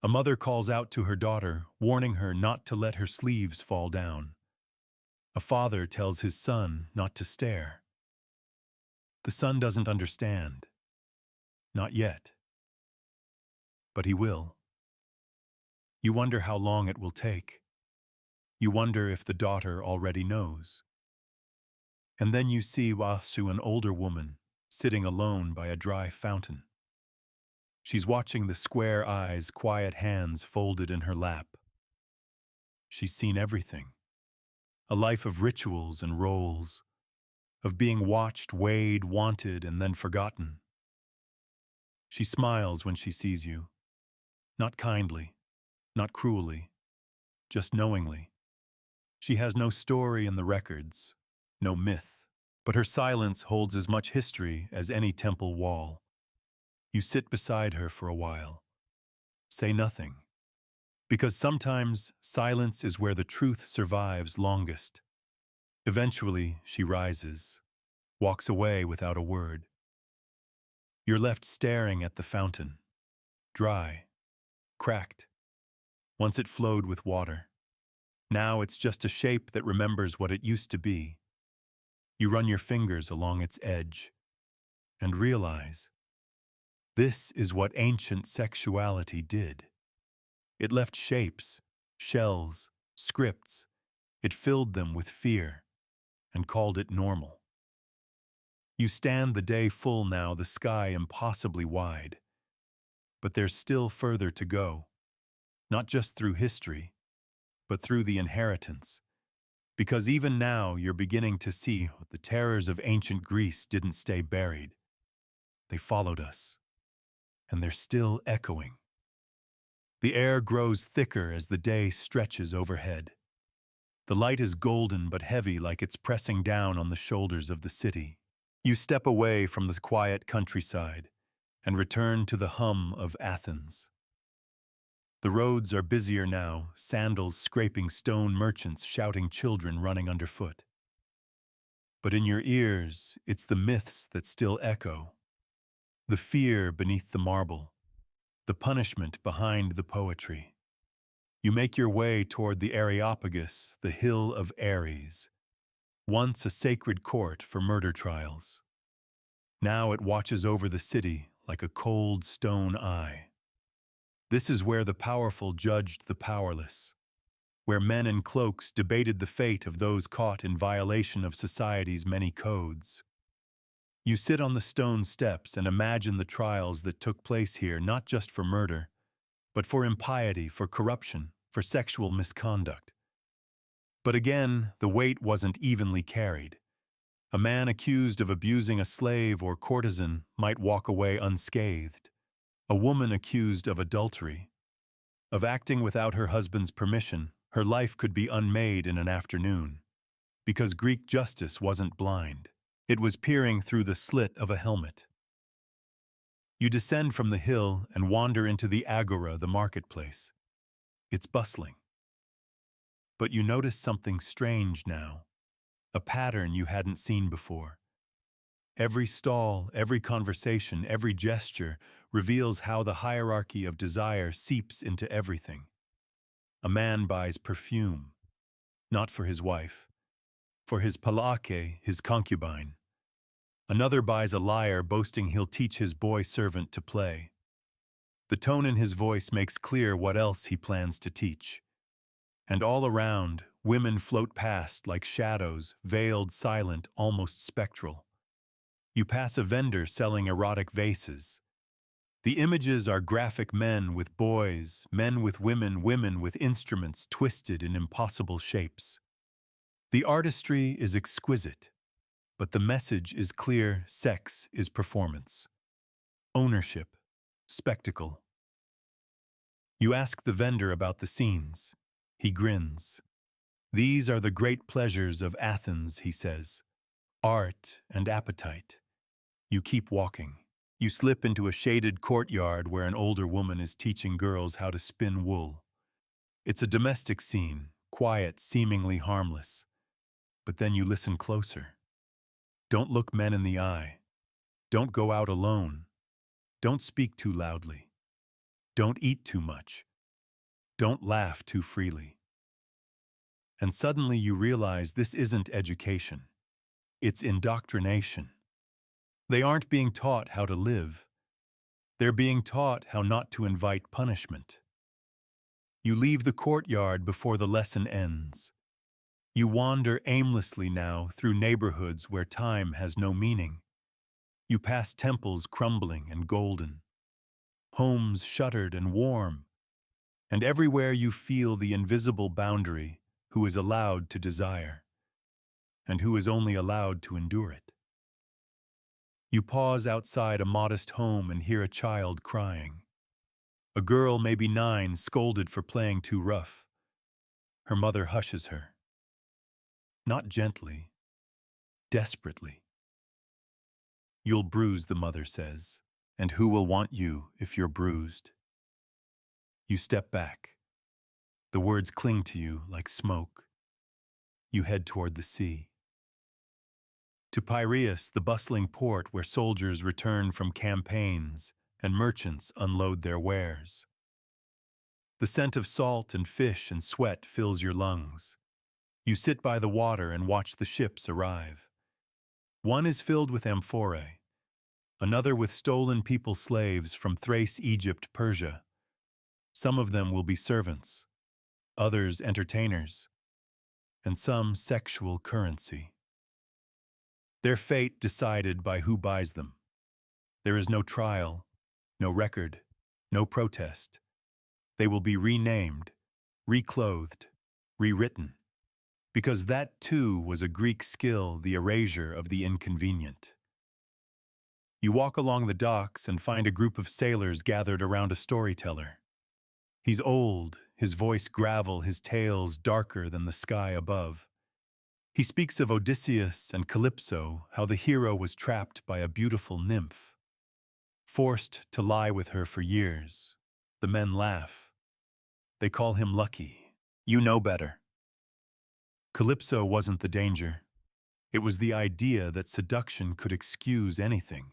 A mother calls out to her daughter, warning her not to let her sleeves fall down. A father tells his son not to stare. The son doesn't understand. Not yet. But he will. You wonder how long it will take. You wonder if the daughter already knows. And then you see Wasu, an older woman, sitting alone by a dry fountain. She's watching the square eyes, quiet hands folded in her lap. She's seen everything. A life of rituals and roles, of being watched, weighed, wanted, and then forgotten. She smiles when she sees you. Not kindly, not cruelly, just knowingly. She has no story in the records, no myth, but her silence holds as much history as any temple wall. You sit beside her for a while. Say nothing, because sometimes silence is where the truth survives longest. Eventually, she rises, walks away without a word. You're left staring at the fountain, dry, cracked. Once it flowed with water. Now it's just a shape that remembers what it used to be. You run your fingers along its edge and realize this is what ancient sexuality did. It left shapes, shells, scripts. It filled them with fear and called it normal. You stand the day full now, the sky impossibly wide. But there's still further to go, not just through history, but through the inheritance. Because even now you're beginning to see the terrors of ancient Greece didn't stay buried. They followed us, and they're still echoing. The air grows thicker as the day stretches overhead. The light is golden but heavy, like it's pressing down on the shoulders of the city. You step away from the quiet countryside and return to the hum of Athens. The roads are busier now, sandals scraping stone, merchants shouting, children running underfoot. But in your ears, it's the myths that still echo. The fear beneath the marble, the punishment behind the poetry. You make your way toward the Areopagus, the hill of Ares, once a sacred court for murder trials. Now it watches over the city like a cold stone eye. This is where the powerful judged the powerless, where men in cloaks debated the fate of those caught in violation of society's many codes. You sit on the stone steps and imagine the trials that took place here, not just for murder, but for impiety, for corruption, for sexual misconduct. But again, the weight wasn't evenly carried. A man accused of abusing a slave or courtesan might walk away unscathed. A woman accused of adultery, of acting without her husband's permission, her life could be unmade in an afternoon. Because Greek justice wasn't blind. It was peering through the slit of a helmet. You descend from the hill and wander into the agora, the marketplace. It's bustling. But you notice something strange now, a pattern you hadn't seen before. Every stall, every conversation, every gesture reveals how the hierarchy of desire seeps into everything. A man buys perfume, not for his wife, for his palake, his concubine. Another buys a lyre, boasting he'll teach his boy servant to play. The tone in his voice makes clear what else he plans to teach. And all around, women float past like shadows, veiled, silent, almost spectral. You pass a vendor selling erotic vases. The images are graphic men with boys, men with women, women with instruments twisted in impossible shapes. The artistry is exquisite, but the message is clear: sex is performance. Ownership, spectacle. You ask the vendor about the scenes. He grins. These are the great pleasures of Athens, he says. Art and appetite. You keep walking. You slip into a shaded courtyard where an older woman is teaching girls how to spin wool. It's a domestic scene, quiet, seemingly harmless. But then you listen closer. Don't look men in the eye. Don't go out alone. Don't speak too loudly. Don't eat too much. Don't laugh too freely. And suddenly you realize this isn't education. It's indoctrination. They aren't being taught how to live. They're being taught how not to invite punishment. You leave the courtyard before the lesson ends. You wander aimlessly now through neighborhoods where time has no meaning. You pass temples crumbling and golden, homes shuttered and warm, and everywhere you feel the invisible boundary: who is allowed to desire, and who is only allowed to endure it. You pause outside a modest home and hear a child crying. A girl, maybe 9, scolded for playing too rough. Her mother hushes her. not gently, desperately. You'll bruise, the mother says, and who will want you if you're bruised? You step back. The words cling to you like smoke. You head toward the sea. To Piraeus, the bustling port where soldiers return from campaigns and merchants unload their wares. The scent of salt and fish and sweat fills your lungs. You sit by the water and watch the ships arrive. One is filled with amphorae, another with stolen people slaves from Thrace, Egypt, Persia. Some of them will be servants, others entertainers, and some sexual currency. Their fate decided by who buys them. There is no trial, no record, no protest. They will be renamed, reclothed, rewritten, because that too was a Greek skill, the erasure of the inconvenient. You walk along the docks and find a group of sailors gathered around a storyteller. He's old, his voice gravel, his tales darker than the sky above. He speaks of Odysseus and Calypso, how the hero was trapped by a beautiful nymph, forced to lie with her for years. The men laugh. They call him lucky. You know better. Calypso wasn't the danger. It was the idea that seduction could excuse anything.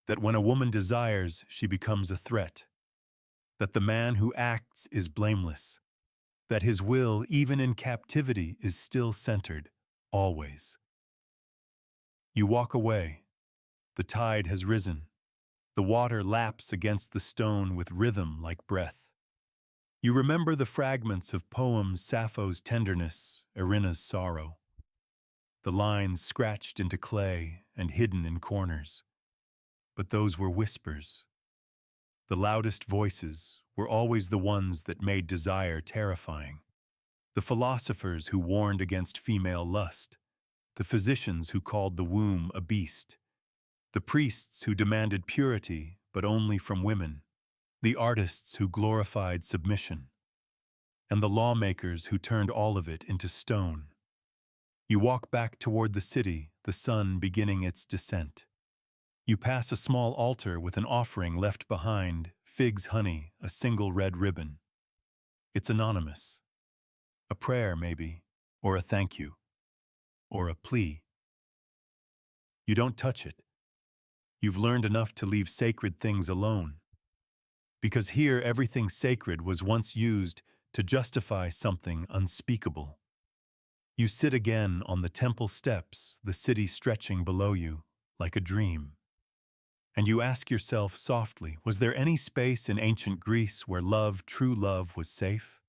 That when a woman desires, she becomes a threat. That the man who acts is blameless. That his will, even in captivity, is still centered, always. You walk away. The tide has risen. The water laps against the stone with rhythm like breath. You remember the fragments of poems, Sappho's tenderness, Erinna's sorrow. The lines scratched into clay and hidden in corners. But those were whispers. The loudest voices were always the ones that made desire terrifying. The philosophers who warned against female lust. The physicians who called the womb a beast. The priests who demanded purity, but only from women. The artists who glorified submission. And the lawmakers who turned all of it into stone. You walk back toward the city, the sun beginning its descent. You pass a small altar with an offering left behind, figs, honey, a single red ribbon. It's anonymous. A prayer, maybe, or a thank you, or a plea. You don't touch it. You've learned enough to leave sacred things alone. Because here everything sacred was once used to justify something unspeakable. You sit again on the temple steps, the city stretching below you, like a dream. And you ask yourself softly, was there any space in ancient Greece where love, true love, was safe?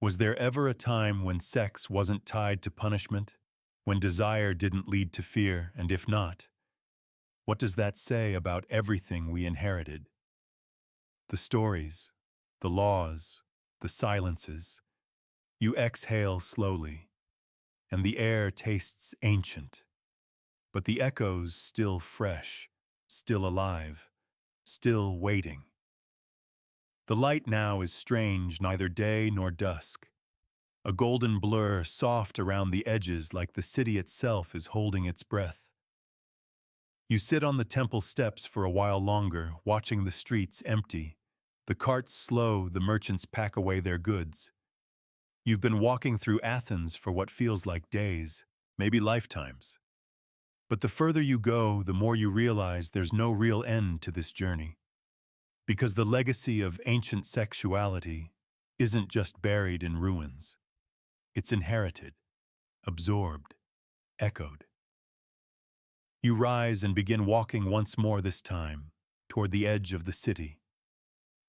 Was there ever a time when sex wasn't tied to punishment, when desire didn't lead to fear, and if not, what does that say about everything we inherited? The stories, the laws, the silences. You exhale slowly, and the air tastes ancient, but the echoes still fresh, still alive, still waiting. The light now is strange, neither day nor dusk. A golden blur, soft around the edges like the city itself is holding its breath. You sit on the temple steps for a while longer, watching the streets empty. The carts slow, the merchants pack away their goods. You've been walking through Athens for what feels like days, maybe lifetimes. But the further you go, the more you realize there's no real end to this journey. Because the legacy of ancient sexuality isn't just buried in ruins. It's inherited, absorbed, echoed. You rise and begin walking once more this time, toward the edge of the city,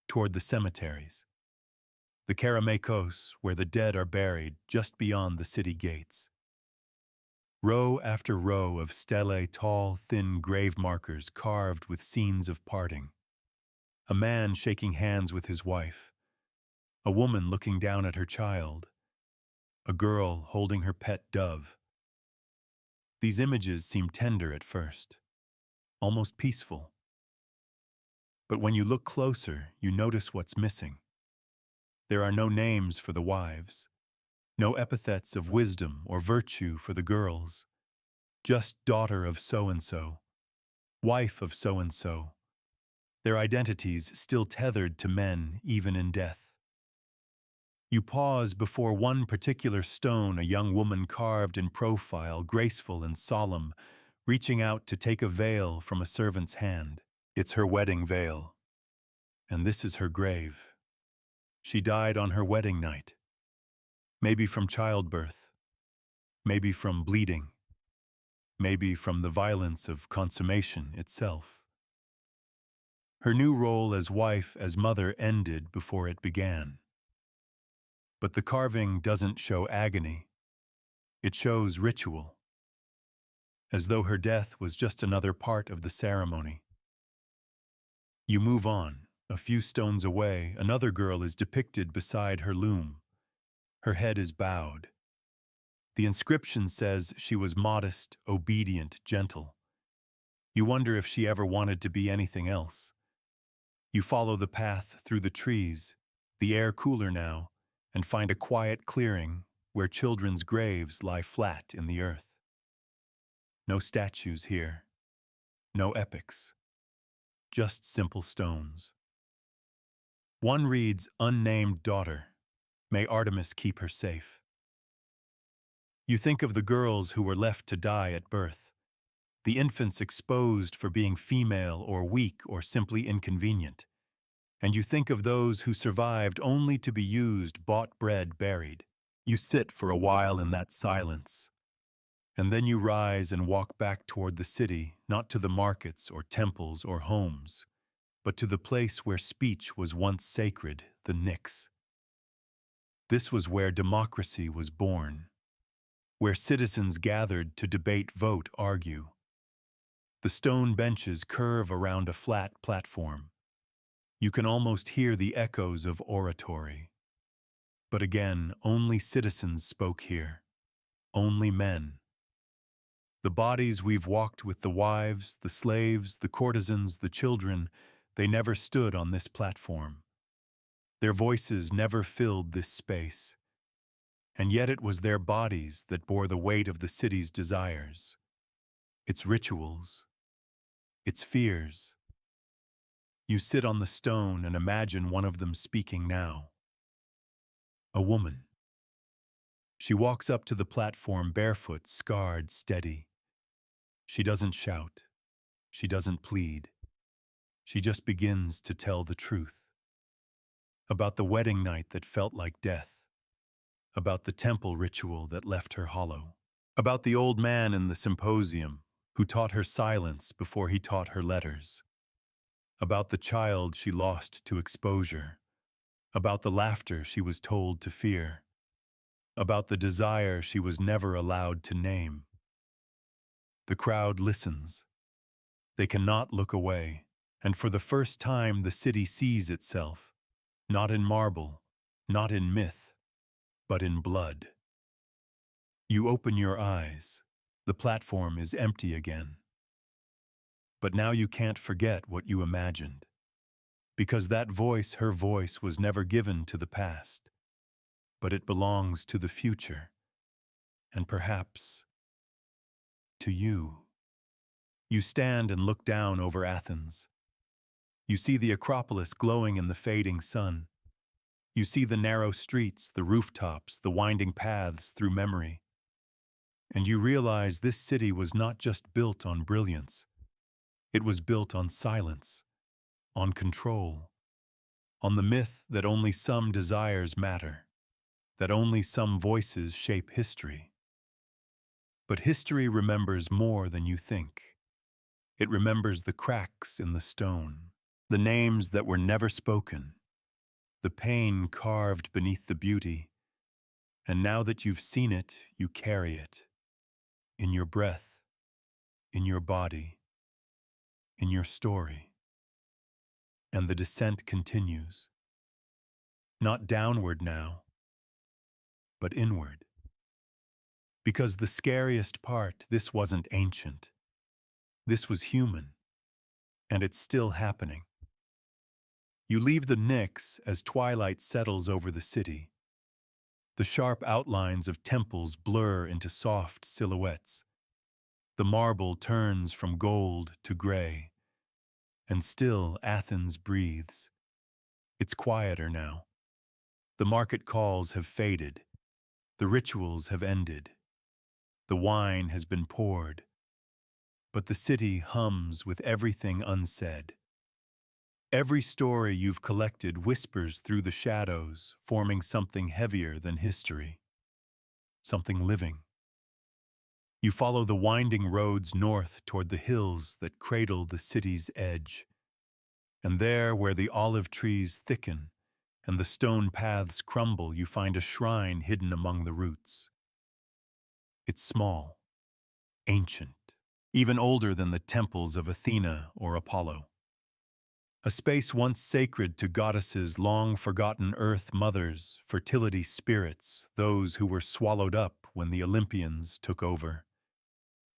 toward the cemeteries. The Kerameikos, where the dead are buried just beyond the city gates. Row after row of stelae, tall, thin grave markers carved with scenes of parting. A man shaking hands with his wife. A woman looking down at her child. A girl holding her pet dove. These images seem tender at first, almost peaceful. But when you look closer, you notice what's missing. There are no names for the wives, No epithets of wisdom or virtue for the girls. Just daughter of so-and-so, wife of so-and-so. Their identities still tethered to men even in death. You pause before one particular stone a young woman carved in profile, graceful and solemn, reaching out to take a veil from a servant's hand. It's her wedding veil, and this is her grave. She died on her wedding night. Maybe from childbirth, maybe from bleeding, maybe from the violence of consummation itself. Her new role as wife, as mother, ended before it began. But the carving doesn't show agony. It shows ritual, as though her death was just another part of the ceremony. You move on. A few stones away, another girl is depicted beside her loom. Her head is bowed. The inscription says she was modest, obedient, gentle. You wonder if she ever wanted to be anything else. You follow the path through the trees, the air cooler now, and find a quiet clearing where children's graves lie flat in the earth. No statues here, no epics, just simple stones. One reads, "Unnamed daughter. May Artemis keep her safe." You think of the girls who were left to die at birth, the infants exposed for being female or weak or simply inconvenient. And you think of those who survived only to be used, bought bread, buried. You sit for a while in that silence, and then you rise and walk back toward the city, not to the markets or temples or homes, but to the place where speech was once sacred, the Nyx. This was where democracy was born, where citizens gathered to debate, vote, argue. The stone benches curve around a flat platform. You can almost hear the echoes of oratory. But again, only citizens spoke here. Only men. The bodies we've walked with, the wives, the slaves, the courtesans, the children, they never stood on this platform. Their voices never filled this space. And yet it was their bodies that bore the weight of the city's desires, its rituals, its fears. You sit on the stone and imagine one of them speaking now. A woman. She walks up to the platform barefoot, scarred, steady. She doesn't shout. She doesn't plead. She just begins to tell the truth. About the wedding night that felt like death. About the temple ritual that left her hollow. About the old man in the symposium who taught her silence before he taught her letters. About the child she lost to exposure. About the laughter she was told to fear. About the desire she was never allowed to name. The crowd listens. They cannot look away, and for the first time the city sees itself, not in marble, not in myth, but in blood. You open your eyes. The platform is empty again. But now you can't forget what you imagined, because that voice, her voice, was never given to the past, but it belongs to the future, and perhaps to you. You stand and look down over Athens. You see the Acropolis glowing in the fading sun. You see the narrow streets, the rooftops, the winding paths through memory. And you realize this city was not just built on brilliance. It was built on silence, on control, on the myth that only some desires matter, that only some voices shape history. But history remembers more than you think. It remembers the cracks in the stone, the names that were never spoken, the pain carved beneath the beauty. And now that you've seen it, you carry it. In your breath, in your body, in your story. And the descent continues. Not downward now, but inward. Because the scariest part, this wasn't ancient. This was human. And it's still happening. You leave the Nyx as twilight settles over the city. The sharp outlines of temples blur into soft silhouettes. The marble turns from gold to gray, and still Athens breathes. It's quieter now. The market calls have faded. The rituals have ended. The wine has been poured. But the city hums with everything unsaid. Every story you've collected whispers through the shadows, forming something heavier than history. Something living. You follow the winding roads north toward the hills that cradle the city's edge. And there, where the olive trees thicken and the stone paths crumble, you find a shrine hidden among the roots. It's small, ancient, even older than the temples of Athena or Apollo. A space once sacred to goddesses, long-forgotten earth mothers, fertility spirits, those who were swallowed up when the Olympians took over.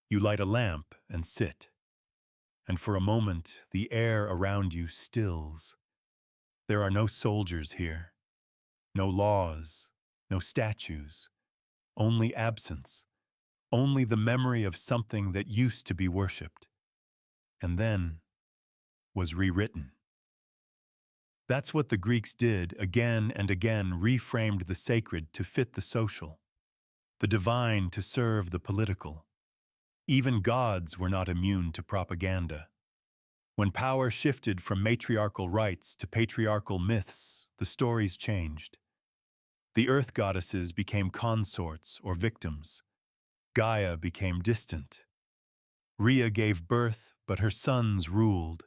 You light a lamp and sit, and for a moment the air around you stills. There are no soldiers here, no laws, no statues, only absence, only the memory of something that used to be worshipped, and then was rewritten. That's what the Greeks did again and again, reframed the sacred to fit the social, the divine to serve the political. Even gods were not immune to propaganda. When power shifted from matriarchal rites to patriarchal myths, the stories changed. The earth goddesses became consorts or victims. Gaia became distant. Rhea gave birth, but her sons ruled.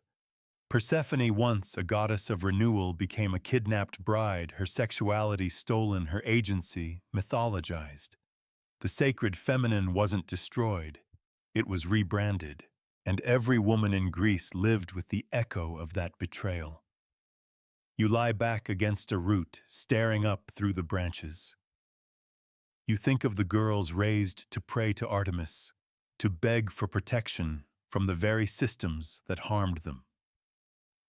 Persephone, once a goddess of renewal, became a kidnapped bride, her sexuality stolen, her agency mythologized. The sacred feminine wasn't destroyed, it was rebranded, and every woman in Greece lived with the echo of that betrayal. You lie back against a root, staring up through the branches. You think of the girls raised to pray to Artemis, to beg for protection from the very systems that harmed them.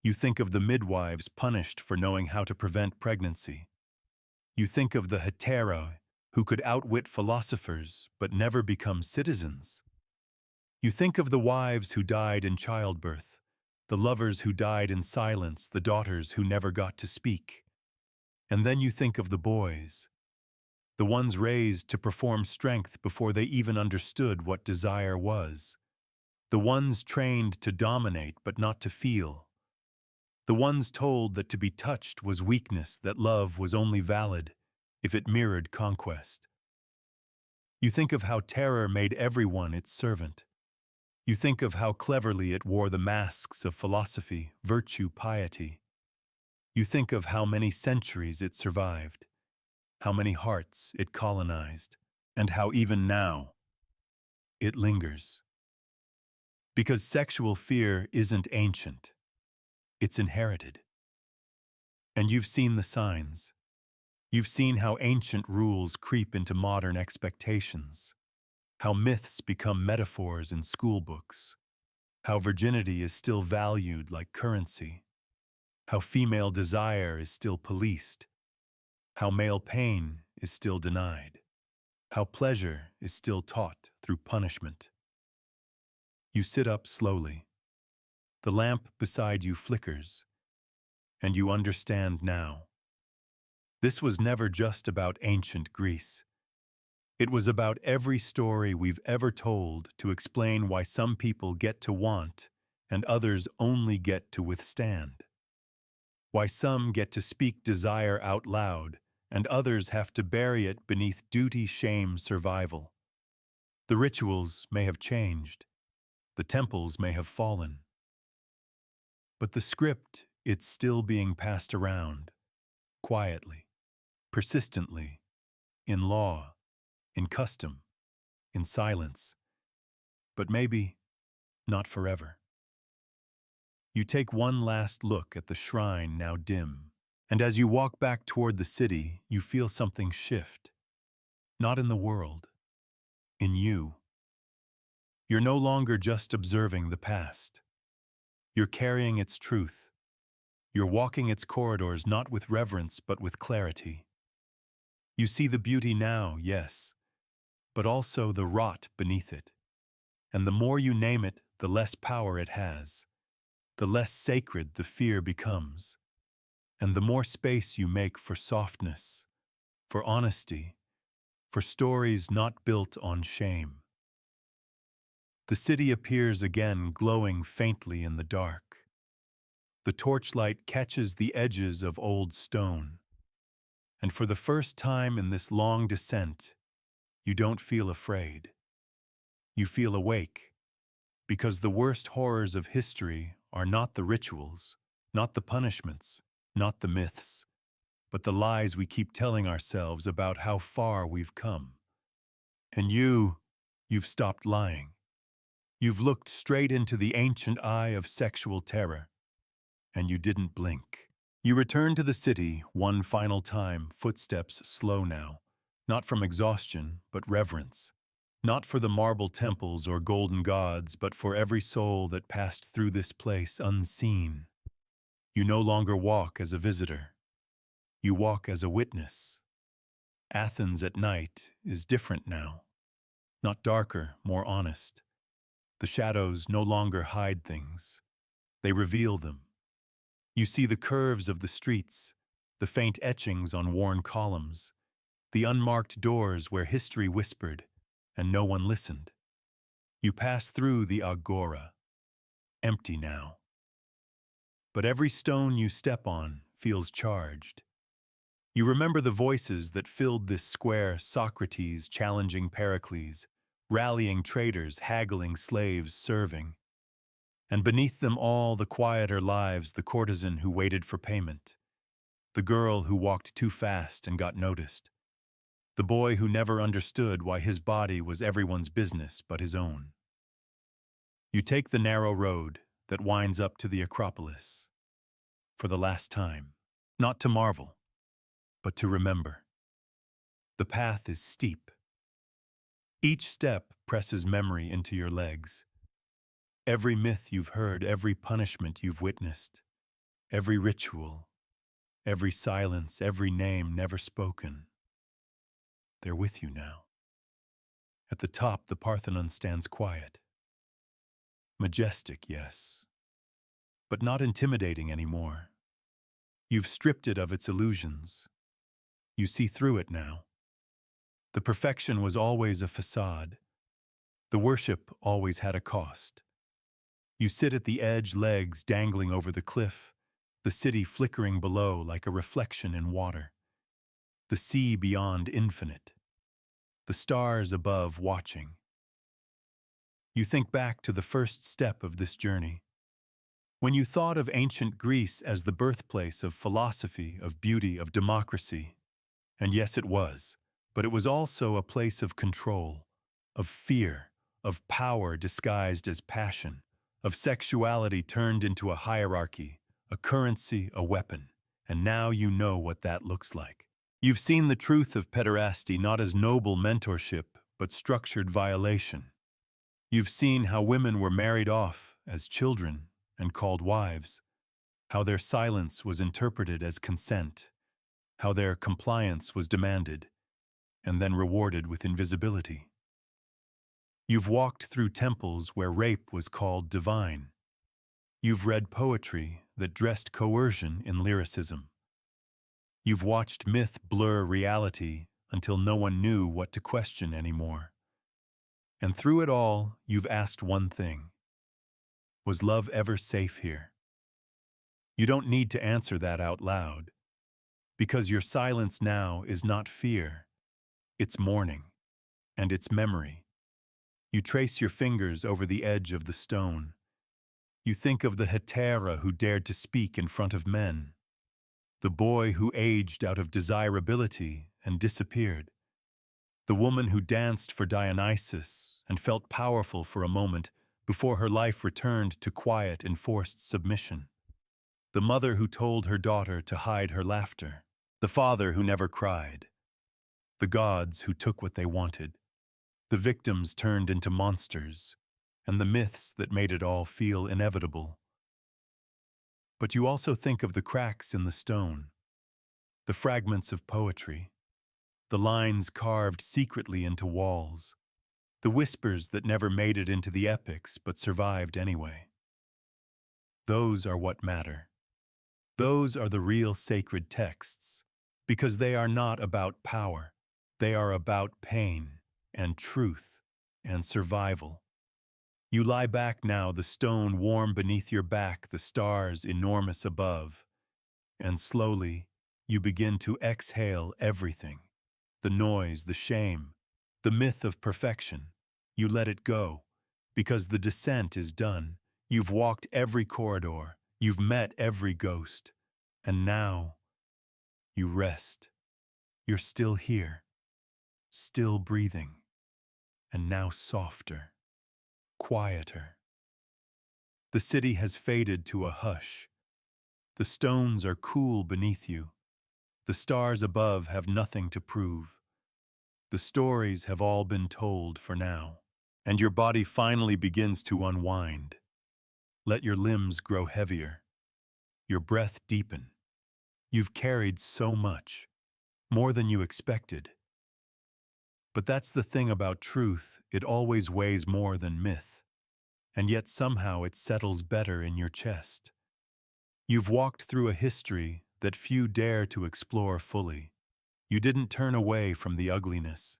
You think of the midwives punished for knowing how to prevent pregnancy. You think of the hetero who could outwit philosophers but never become citizens. You think of the wives who died in childbirth, the lovers who died in silence, the daughters who never got to speak. And then you think of the boys, the ones raised to perform strength before they even understood what desire was, the ones trained to dominate but not to feel, the ones told that to be touched was weakness, that love was only valid if it mirrored conquest. You think of how terror made everyone its servant. You think of how cleverly it wore the masks of philosophy, virtue, piety. You think of how many centuries it survived, how many hearts it colonized, and how even now it lingers. Because sexual fear isn't ancient, it's inherited. And you've seen the signs. You've seen how ancient rules creep into modern expectations, how myths become metaphors in school books, how virginity is still valued like currency, how female desire is still policed, how male pain is still denied, how pleasure is still taught through punishment. You sit up slowly. The lamp beside you flickers, and you understand now. This was never just about ancient Greece. It was about every story we've ever told to explain why some people get to want and others only get to withstand. Why some get to speak desire out loud and others have to bury it beneath duty, shame, survival. The rituals may have changed. The temples may have fallen. But the script, it's still being passed around, quietly, persistently, in law, in custom, in silence. But maybe not forever. You take one last look at the shrine now dim, and as you walk back toward the city, you feel something shift. Not in the world, in you. You're no longer just observing the past. You're carrying its truth. You're walking its corridors not with reverence but with clarity. You see the beauty now, yes, but also the rot beneath it. And the more you name it, the less power it has, the less sacred the fear becomes, and the more space you make for softness, for honesty, for stories not built on shame. The city appears again, glowing faintly in the dark. The torchlight catches the edges of old stone, and for the first time in this long descent, you don't feel afraid. You feel awake, because the worst horrors of history are not the rituals, not the punishments, not the myths, but the lies we keep telling ourselves about how far we've come. And you've stopped lying. You've looked straight into the ancient eye of sexual terror, and you didn't blink. You return to the city one final time, footsteps slow now, not from exhaustion, but reverence. Not for the marble temples or golden gods, but for every soul that passed through this place unseen. You no longer walk as a visitor. You walk as a witness. Athens at night is different now. Not darker, more honest. The shadows no longer hide things. They reveal them. You see the curves of the streets, the faint etchings on worn columns, the unmarked doors where history whispered and no one listened. You pass through the agora, empty now. But every stone you step on feels charged. You remember the voices that filled this square, Socrates challenging Pericles, rallying traders, haggling slaves, serving. And beneath them all the quieter lives, the courtesan who waited for payment, the girl who walked too fast and got noticed, the boy who never understood why his body was everyone's business but his own. You take the narrow road that winds up to the Acropolis, for the last time, not to marvel, but to remember. The path is steep. Each step presses memory into your legs. Every myth you've heard, every punishment you've witnessed, every ritual, every silence, every name never spoken. They're with you now. At the top, the Parthenon stands quiet. Majestic, yes, but not intimidating anymore. You've stripped it of its illusions. You see through it now. The perfection was always a facade. The worship always had a cost. You sit at the edge, legs dangling over the cliff, the city flickering below like a reflection in water. The sea beyond infinite. The stars above watching. You think back to the first step of this journey. When you thought of ancient Greece as the birthplace of philosophy, of beauty, of democracy. And yes, it was, but it was also a place of control, of fear, of power disguised as passion, of sexuality turned into a hierarchy, a currency, a weapon. And now you know what that looks like. You've seen the truth of pederasty not as noble mentorship, but structured violation. You've seen how women were married off as children and called wives, how their silence was interpreted as consent, how their compliance was demanded and then rewarded with invisibility. You've walked through temples where rape was called divine. You've read poetry that dressed coercion in lyricism. You've watched myth blur reality until no one knew what to question anymore. And through it all, you've asked one thing. Was love ever safe here? You don't need to answer that out loud, because your silence now is not fear, it's mourning, and it's memory. You trace your fingers over the edge of the stone. You think of the hetera who dared to speak in front of men, the boy who aged out of desirability and disappeared, the woman who danced for Dionysus and felt powerful for a moment before her life returned to quiet, enforced submission, the mother who told her daughter to hide her laughter, the father who never cried, the gods who took what they wanted, the victims turned into monsters, and the myths that made it all feel inevitable. But you also think of the cracks in the stone, the fragments of poetry, the lines carved secretly into walls, the whispers that never made it into the epics but survived anyway. Those are what matter. Those are the real sacred texts, because they are not about power. They are about pain and truth and survival. You lie back now, the stone warm beneath your back, the stars enormous above, and slowly you begin to exhale everything. The noise, the shame, the myth of perfection. You let it go, because the descent is done. You've walked every corridor, you've met every ghost, and now you rest. You're still here, still breathing, and now softer, quieter. The city has faded to a hush. The stones are cool beneath you. The stars above have nothing to prove. The stories have all been told for now, and your body finally begins to unwind. Let your limbs grow heavier, your breath deepen. You've carried so much, more than you expected. But that's the thing about truth, it always weighs more than myth, and yet somehow it settles better in your chest. You've walked through a history that few dare to explore fully. You didn't turn away from the ugliness.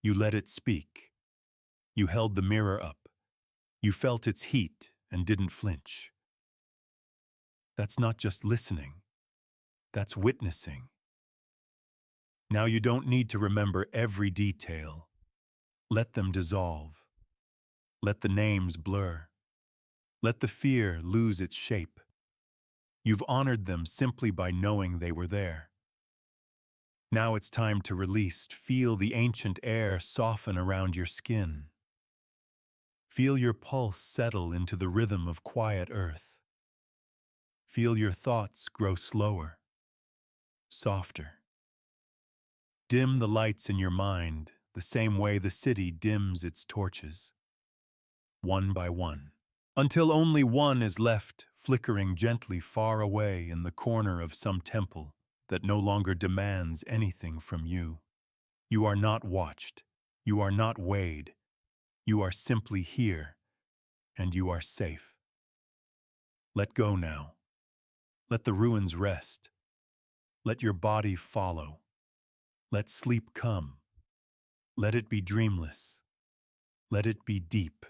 You let it speak. You held the mirror up. You felt its heat and didn't flinch. That's not just listening. That's witnessing. Now you don't need to remember every detail. Let them dissolve. Let the names blur. Let the fear lose its shape. You've honored them simply by knowing they were there. Now it's time to release. Feel the ancient air soften around your skin. Feel your pulse settle into the rhythm of quiet earth. Feel your thoughts grow slower, softer. Dim the lights in your mind the same way the city dims its torches, one by one, until only one is left flickering gently far away in the corner of some temple that no longer demands anything from you. You are not watched. You are not weighed. You are simply here, and you are safe. Let go now. Let the ruins rest. Let your body follow. Let sleep come. Let it be dreamless. Let it be deep.